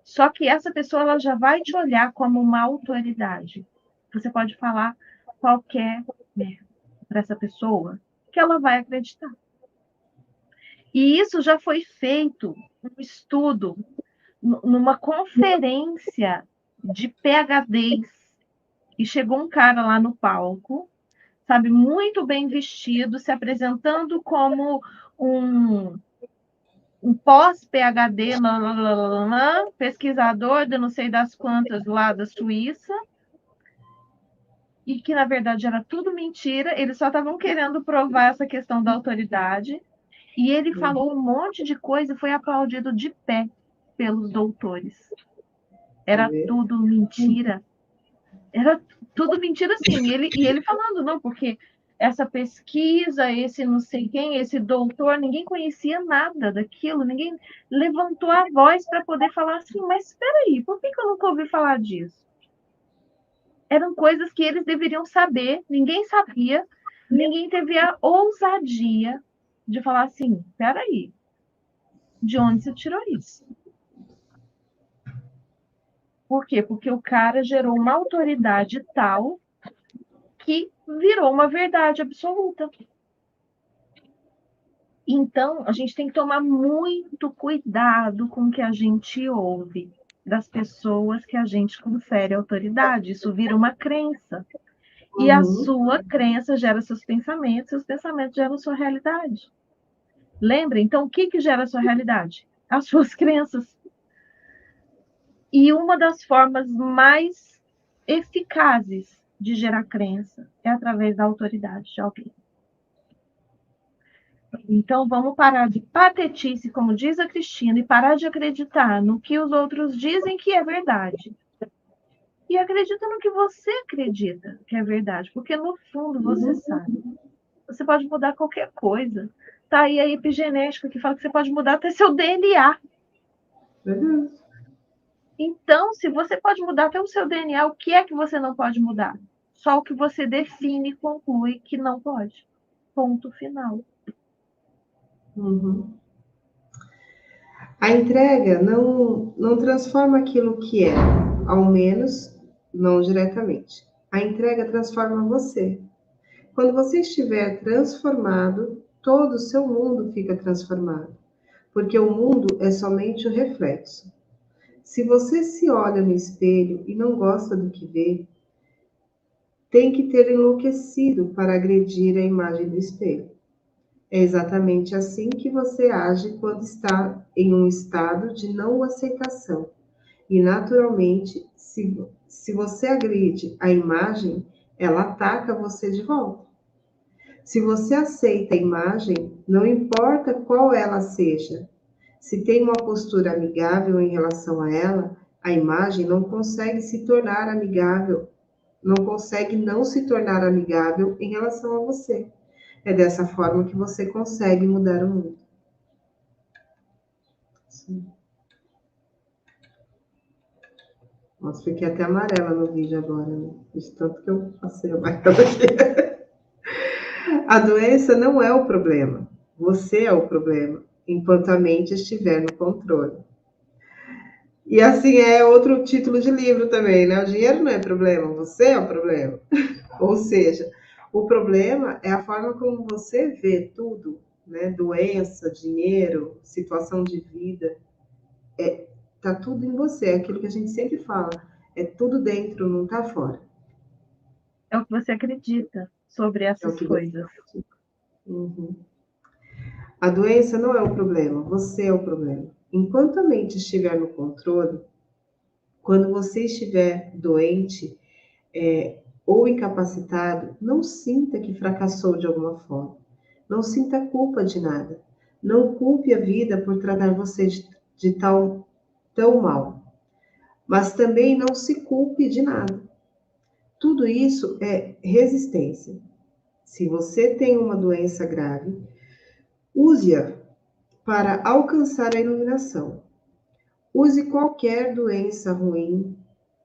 Só que essa pessoa ela já vai te olhar como uma autoridade. Você pode falar qualquer merda para essa pessoa que ela vai acreditar. E isso já foi feito um estudo numa conferência de PhDs. E chegou um cara lá no palco, sabe, muito bem vestido, se apresentando como um pós-PhD, pesquisador de não sei das quantas lá da Suíça, e que na verdade era tudo mentira, eles só estavam querendo provar essa questão da autoridade, e ele falou um monte de coisa e foi aplaudido de pé pelos doutores. Era tudo mentira. Era tudo mentira, sim. E ele falando, não, porque essa pesquisa, esse não sei quem, esse doutor, ninguém conhecia nada daquilo, ninguém levantou a voz para poder falar assim, mas espera aí, por que eu nunca ouvi falar disso? Eram coisas que eles deveriam saber, ninguém sabia, ninguém teve a ousadia de falar assim, espera aí, de onde você tirou isso? Por quê? Porque o cara gerou uma autoridade tal que virou uma verdade absoluta. Então, a gente tem que tomar muito cuidado com o que a gente ouve das pessoas que a gente confere autoridade. Isso vira uma crença. E a sua crença gera seus pensamentos geram sua realidade. Lembra? Então, o que gera a sua realidade? As suas crenças. E uma das formas mais eficazes de gerar crença é através da autoridade de alguém. Então, vamos parar de patetice, como diz a Cristina, e parar de acreditar no que os outros dizem que é verdade. E acredita no que você acredita que é verdade, porque no fundo você sabe. Você pode mudar qualquer coisa. Tá aí a epigenética que fala que você pode mudar até seu DNA. Então, se você pode mudar até o seu DNA, o que é que você não pode mudar? Só o que você define e conclui que não pode. Ponto final. A entrega não transforma aquilo que é, ao menos não diretamente. A entrega transforma você. Quando você estiver transformado, todo o seu mundo fica transformado, porque o mundo é somente o reflexo. Se você se olha no espelho e não gosta do que vê, tem que ter enlouquecido para agredir a imagem do espelho. É exatamente assim que você age quando está em um estado de não aceitação. E, naturalmente, se você agride a imagem, ela ataca você de volta. Se você aceita a imagem, não importa qual ela seja, se tem uma postura amigável em relação a ela, a imagem não consegue se tornar amigável, não consegue não se tornar amigável em relação a você. É dessa forma que você consegue mudar o mundo. Sim. Nossa, fiquei até amarela no vídeo agora, né? De tanto que eu passei amarela aqui. A doença não é o problema. Você é o problema, enquanto a mente estiver no controle. E assim é outro título de livro também, né? O dinheiro não é problema, você é o problema. Ou seja, o problema é a forma como você vê tudo, né? Doença, dinheiro, situação de vida. Tá tudo em você, é aquilo que a gente sempre fala. É tudo dentro, não tá fora. É o que você acredita sobre essas coisas. A doença não é o problema, você é o problema. Enquanto a mente estiver no controle, quando você estiver doente ou incapacitado, não sinta que fracassou de alguma forma. Não sinta culpa de nada. Não culpe a vida por tratar você de tão mal. Mas também não se culpe de nada. Tudo isso é resistência. Se você tem uma doença grave, use-a para alcançar a iluminação. Use qualquer doença ruim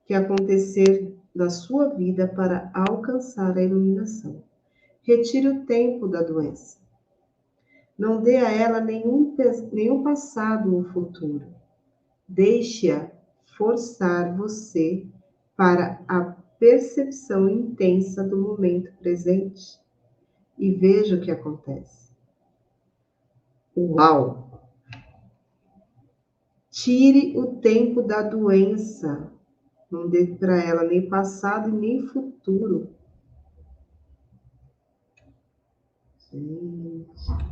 que acontecer na sua vida para alcançar a iluminação. Retire o tempo da doença. Não dê a ela nenhum passado ou futuro. Deixe-a forçar você para a percepção intensa do momento presente e veja o que acontece. Uau! Tire o tempo da doença. Não dê para ela nem passado e nem futuro. Gente,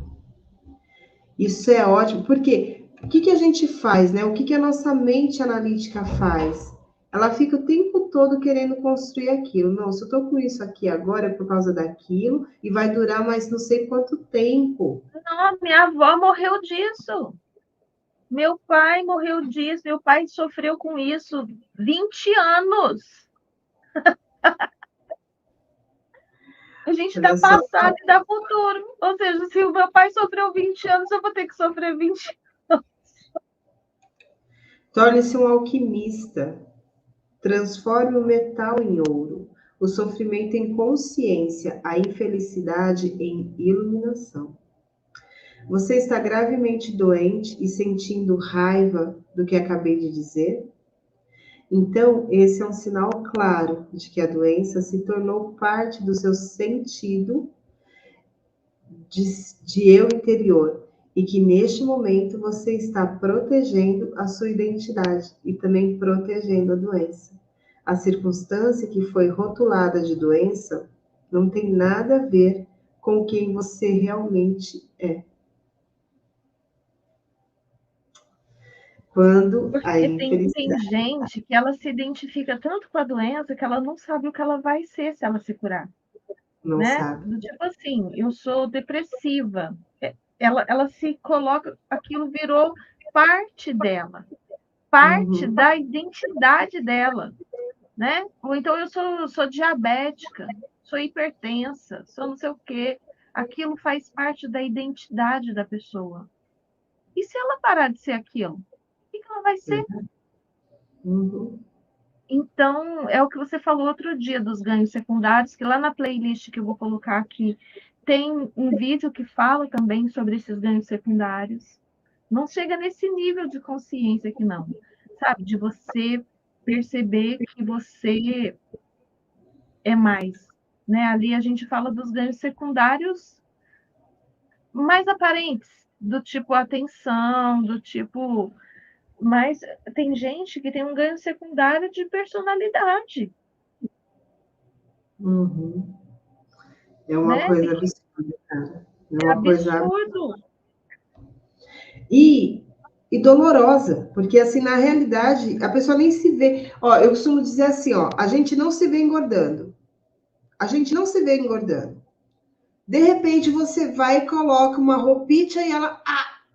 isso é ótimo, porque o que a gente faz, né? O que a nossa mente analítica faz? Ela fica o tempo todo querendo construir aquilo. Não, se eu tô com isso aqui agora é por causa daquilo e vai durar mais não sei quanto tempo. Não, minha avó morreu disso. Meu pai morreu disso. Meu pai sofreu com isso 20 anos. A gente dá Olha só, passado e dá futuro. Ou seja, se o meu pai sofreu 20 anos, eu vou ter que sofrer 20 anos. torne-se um alquimista. Transforme o metal em ouro, o sofrimento em consciência, a infelicidade em iluminação. Você está gravemente doente e sentindo raiva do que acabei de dizer? Então, esse é um sinal claro de que a doença se tornou parte do seu sentido de eu interior e que neste momento você está protegendo a sua identidade e também protegendo a doença. A circunstância que foi rotulada de doença não tem nada a ver com quem você realmente é. Quando a Porque tem infelicidade gente que ela se identifica tanto com a doença que ela não sabe o que ela vai ser se ela se curar, não né? sabe. Do tipo assim, eu sou depressiva. Ela se coloca, aquilo virou parte dela, parte Uhum, da identidade dela, né? Ou então eu sou diabética, sou hipertensa, sou não sei o quê. Aquilo faz parte da identidade da pessoa. E se ela parar de ser aquilo, o que ela vai ser? uhum, Então, é o que você falou outro dia dos ganhos secundários, que lá na playlist que eu vou colocar aqui, tem um vídeo que fala também sobre esses ganhos secundários. Não chega nesse nível de consciência aqui, não. Sabe? De você perceber que você é mais. Né? Ali a gente fala dos ganhos secundários mais aparentes, do tipo atenção, do tipo. Mas tem gente que tem um ganho secundário de personalidade. uhum. É uma Né? coisa absurda, cara. É É uma coisa absurdo. e, e dolorosa, porque assim, na realidade, a pessoa nem se vê. Ó, eu costumo dizer assim, ó, a gente não se vê engordando. A gente não se vê engordando. De repente você vai e coloca uma roupinha e ela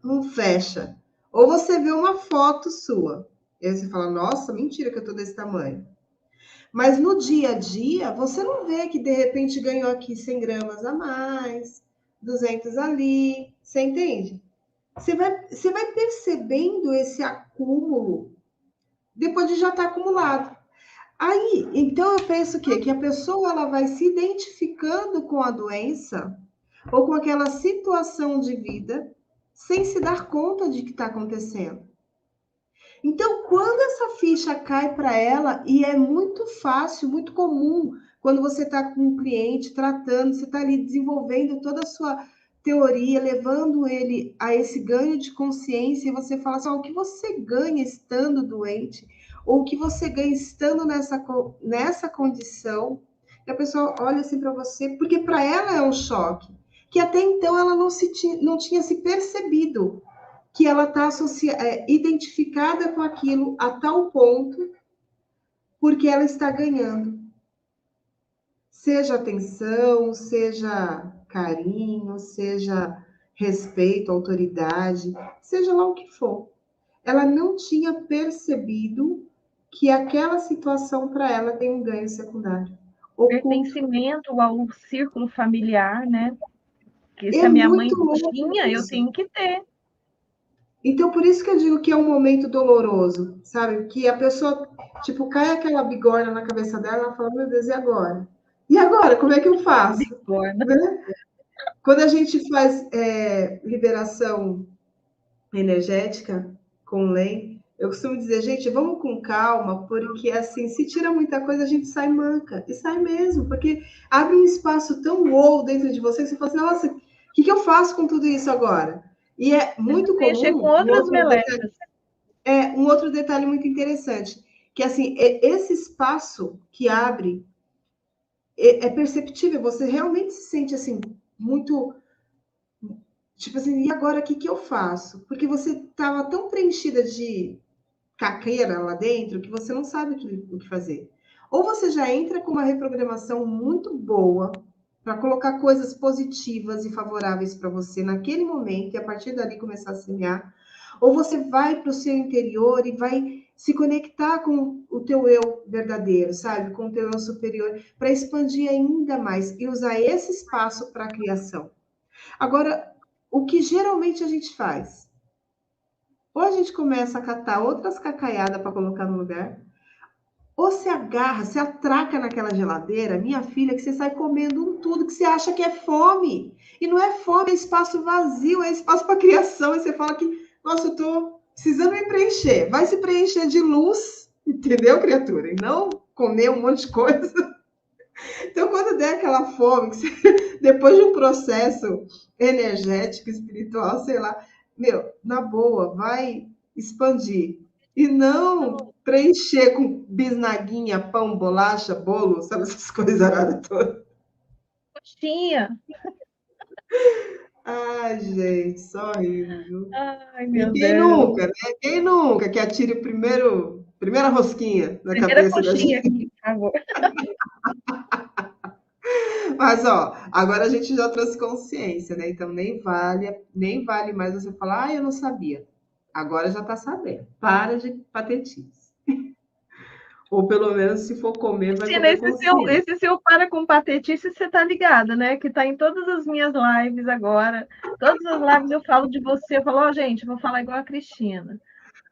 não fecha. Ou você vê uma foto sua. E aí você fala, nossa, mentira que eu tô desse tamanho. Mas no dia a dia, você não vê que de repente ganhou aqui 100 gramas a mais, 200 ali. Você entende? Você vai percebendo esse acúmulo depois de já estar acumulado. Aí, então eu penso que a pessoa ela vai se identificando com a doença ou com aquela situação de vida sem se dar conta de que está acontecendo. Então, quando essa ficha cai para ela, e é muito fácil, muito comum, quando você está com um cliente tratando, você está ali desenvolvendo toda a sua teoria, levando ele a esse ganho de consciência, e você fala assim: o que você ganha estando doente, ou o que você ganha estando nessa condição, e a pessoa olha assim para você, porque para ela é um choque, que até então ela não tinha se percebido que ela está identificada com aquilo a tal ponto porque ela está ganhando. Seja atenção, seja carinho, seja respeito, autoridade, seja lá o que for. Ela não tinha percebido que aquela situação para ela tem um ganho secundário. Oculto. Pertencimento ao círculo familiar, né? Que se É a minha muito mãe louco tinha, eu isso. tenho que ter. Então, por isso que eu digo que é um momento doloroso, sabe? Que a pessoa, tipo, cai aquela bigorna na cabeça dela, ela fala, meu Deus, e agora? E agora, como é que eu faço? Bigorna. Né? Quando a gente faz liberação energética com lei, Eu costumo dizer, gente, vamos com calma, porque assim, se tira muita coisa, a gente sai manca. E sai mesmo, porque abre um espaço tão wow dentro de você que você fala assim, nossa, o que, que eu faço com tudo isso agora? E é Precisa muito preencher com comum outras melecas. um outro detalhe muito interessante, que assim, esse espaço que abre é perceptível, você realmente se sente assim, muito. Tipo assim, e agora o que, que eu faço? Porque você estava tão preenchida de caqueira lá dentro que você não sabe o que fazer. Ou você já entra com uma reprogramação muito boa para colocar coisas positivas e favoráveis para você naquele momento e a partir dali começar a semear, ou você vai para o seu interior e vai se conectar com o teu eu verdadeiro, sabe? Com o teu eu superior, para expandir ainda mais e usar esse espaço para a criação. Agora, o que geralmente a gente faz? Ou a gente começa a catar outras cacaiadas para colocar no lugar, ou se agarra, se atraca naquela geladeira, minha filha, que você sai comendo um tudo que você acha que é fome. E não é fome, é espaço vazio, é espaço para criação. E você fala que, nossa, eu tô precisando me preencher. Vai se preencher de luz, entendeu, criatura? E não comer um monte de coisa. Então, quando der aquela fome, que você, depois de um processo energético, espiritual, sei lá, meu, na boa, vai expandir. E não preencher com bisnaguinha, pão, bolacha, bolo, sabe essas coisas aradas todas. Coxinha. Ai, gente, só rindo, viu? Ai, E meu quem Deus. nunca, né? Quem nunca que atire o primeira rosquinha na Primeira cabeça da coxinha gente? aqui, por favor. Mas, ó, agora a gente já trouxe consciência, né? Então nem vale mais você falar, ah, eu não sabia. Agora já tá sabendo. Para de patetice. Ou pelo menos, se for comer, vai Cristina, comer consciente. esse seu para com patetice, você tá ligada, né? Que tá em todas as minhas lives agora. Todas as lives eu falo de você. Eu falo, ó, gente, eu vou falar igual a Cristina.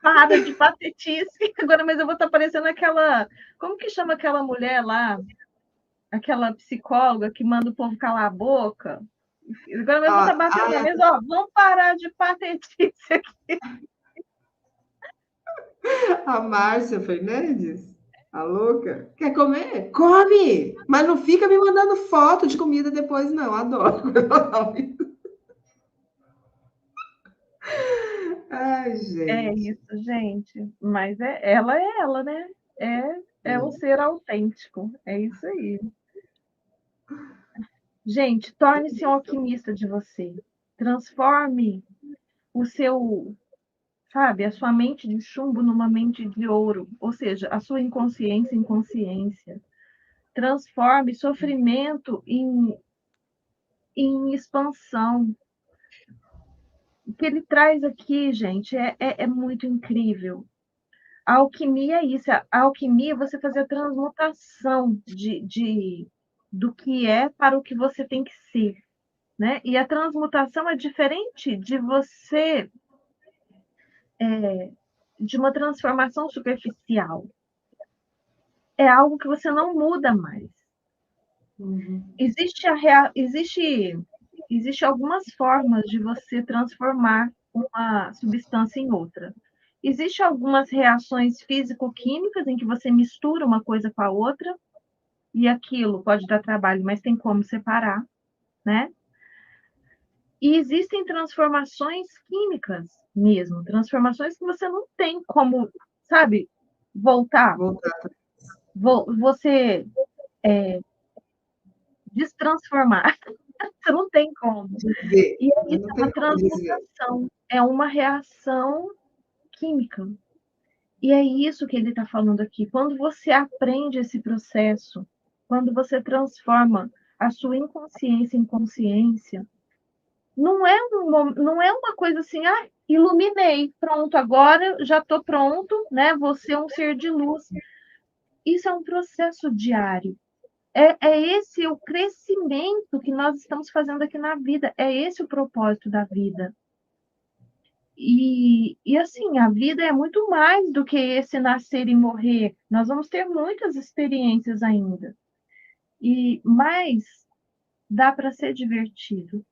Para de patetice. Agora, mas eu vou estar parecendo aquela. Como que chama aquela mulher lá? Aquela psicóloga que manda o povo calar a boca. Agora eu vou estar Ah, batendo na mesa, ó, vamos parar de patetice aqui. a Márcia Fernandes, a louca, quer comer? Come! Mas não fica me mandando foto de comida depois, não. Adoro. Ai, É gente. isso, gente. Mas é ela, né? É o ser autêntico. É isso aí. Gente, torne-se um alquimista de você. Transforme o seu, sabe, a sua mente de chumbo numa mente de ouro, ou seja, a sua inconsciência em consciência. Transforme sofrimento em expansão. O que ele traz aqui, gente, é muito incrível. A alquimia é isso. A alquimia é você fazer a transmutação do que é para o que você tem que ser. Né? E a transmutação é diferente de você, de uma transformação superficial. É algo que você não muda mais. Uhum. Existe algumas formas de você transformar uma substância em outra. Existem algumas reações físico-químicas em que você mistura uma coisa com a outra, e aquilo pode dar trabalho, mas tem como separar, né? E existem transformações químicas mesmo, transformações que você não tem como, sabe, voltar. Voltar Você destransformar. Você não tem como. a dizer. E é Mas isso, não é tem uma como dizer. transmutação, é uma reação química. E é isso que ele está falando aqui. Quando você aprende esse processo, quando você transforma a sua inconsciência em consciência, não é uma coisa assim, ah, iluminei, pronto, agora já estou pronto, né? Vou ser um ser de luz. Isso é um processo diário. É esse o crescimento que nós estamos fazendo aqui na vida. É esse o propósito da vida. E assim, a vida é muito mais do que esse nascer e morrer. Nós vamos ter muitas experiências ainda. Mas dá para ser divertido.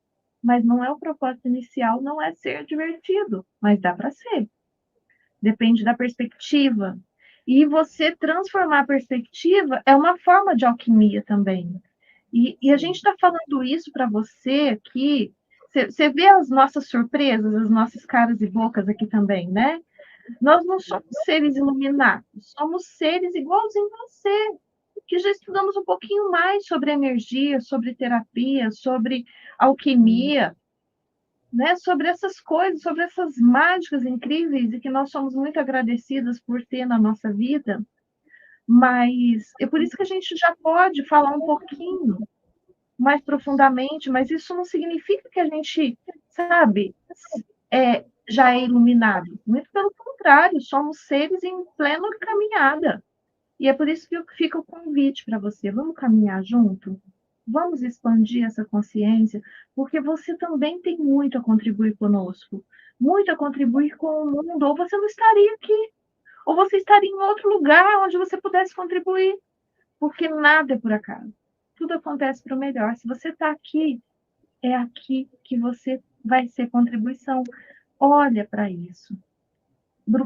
Mas não é o propósito inicial, não é ser divertido, mas dá para ser. depende da perspectiva. E você transformar a perspectiva é uma forma de alquimia também. E a gente está falando isso para você aqui. Você vê as nossas surpresas, as nossas caras e bocas aqui também, né? Nós não somos seres iluminados, somos seres igualzinho a você, que já estudamos um pouquinho mais sobre energia, sobre terapia, sobre alquimia, né? Sobre essas coisas, sobre essas mágicas incríveis e que nós somos muito agradecidas por ter na nossa vida. Mas é por isso que a gente já pode falar um pouquinho mais profundamente, mas isso não significa que a gente, sabe, já é iluminado. Muito pelo contrário, somos seres em plena caminhada. E é por isso que fica o convite para você. Vamos caminhar junto? Vamos expandir essa consciência, porque você também tem muito a contribuir conosco, muito a contribuir com o mundo, ou você não estaria aqui, ou você estaria em outro lugar onde você pudesse contribuir, porque nada é por acaso. Tudo acontece para o melhor. Se você está aqui, é aqui que você vai ser contribuição. Olha para isso.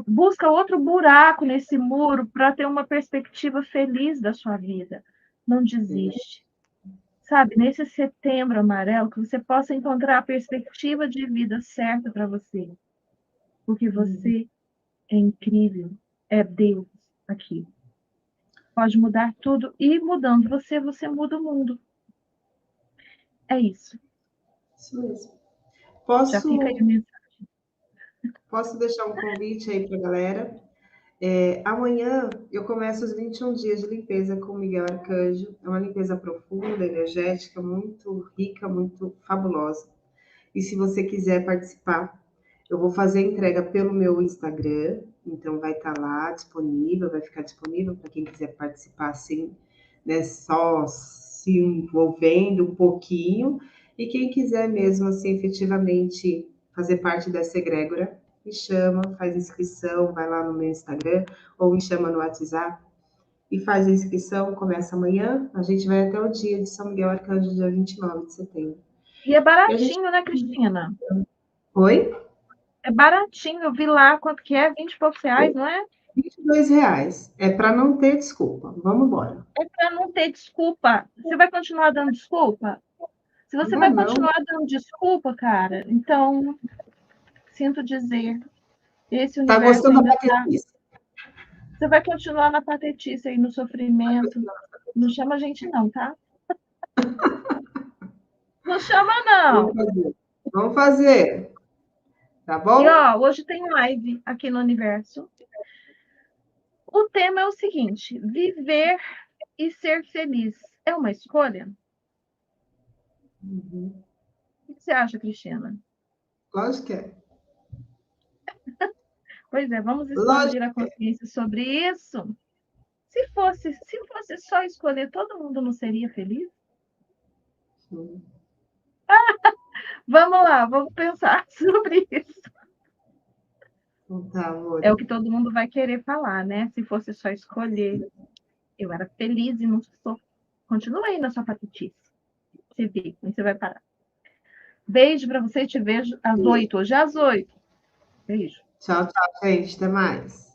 Busca outro buraco nesse muro para ter uma perspectiva feliz da sua vida. Não desiste. Sabe, nesse setembro amarelo, que você possa encontrar a perspectiva de vida certa para você. Porque você é incrível. É Deus aqui. Pode mudar tudo. E mudando você, você muda o mundo. É isso. Isso mesmo. Já fica aí a mensagem. Posso deixar um convite aí para a galera? Amanhã eu começo os 21 dias de limpeza com o Miguel Arcanjo. É uma limpeza profunda, energética, muito rica, muito fabulosa. E se você quiser participar, eu vou fazer a entrega pelo meu Instagram, então vai estar lá disponível, vai ficar disponível para quem quiser participar assim, né, só se envolvendo um pouquinho, e quem quiser mesmo assim efetivamente fazer parte dessa egrégora, me chama, faz inscrição, vai lá no meu Instagram ou me chama no WhatsApp e faz a inscrição, começa amanhã, a gente vai até o dia de São Miguel Arcanjo, dia 29 de setembro. E é E a gente... baratinho, né, Cristina? Oi? É baratinho, eu vi lá quanto que é, 20 e poucos reais, não é? R$ 22. É para não ter desculpa. Vamos embora. É para não ter desculpa. Você vai continuar dando desculpa? Se você Não, vai não. continuar dando desculpa, cara, então, sinto dizer, esse Tá universo gostando da ainda tá. patetice? Você vai continuar na patetice aí, no sofrimento. Não chama a gente, não, tá? Não chama, Vamos não. fazer. Vamos fazer. Tá E, bom? ó, hoje tem live aqui no universo. O tema é o seguinte: viver e ser feliz é uma escolha? Uhum. O que você acha, Cristina? Lógico que é. Pois é, vamos expandir Lógico a que é. consciência sobre isso. Se fosse só escolher, todo mundo não seria feliz? Sim. Vamos lá, vamos pensar sobre isso. Então tá, amor. É o que todo mundo vai querer falar, né? Se fosse só escolher, eu era feliz e não sou. Continuei na sua patetice. Você vê, como você vai parar. Beijo para você, te vejo às 8. Hoje é às 8. Beijo. Tchau, tchau, gente. Até mais.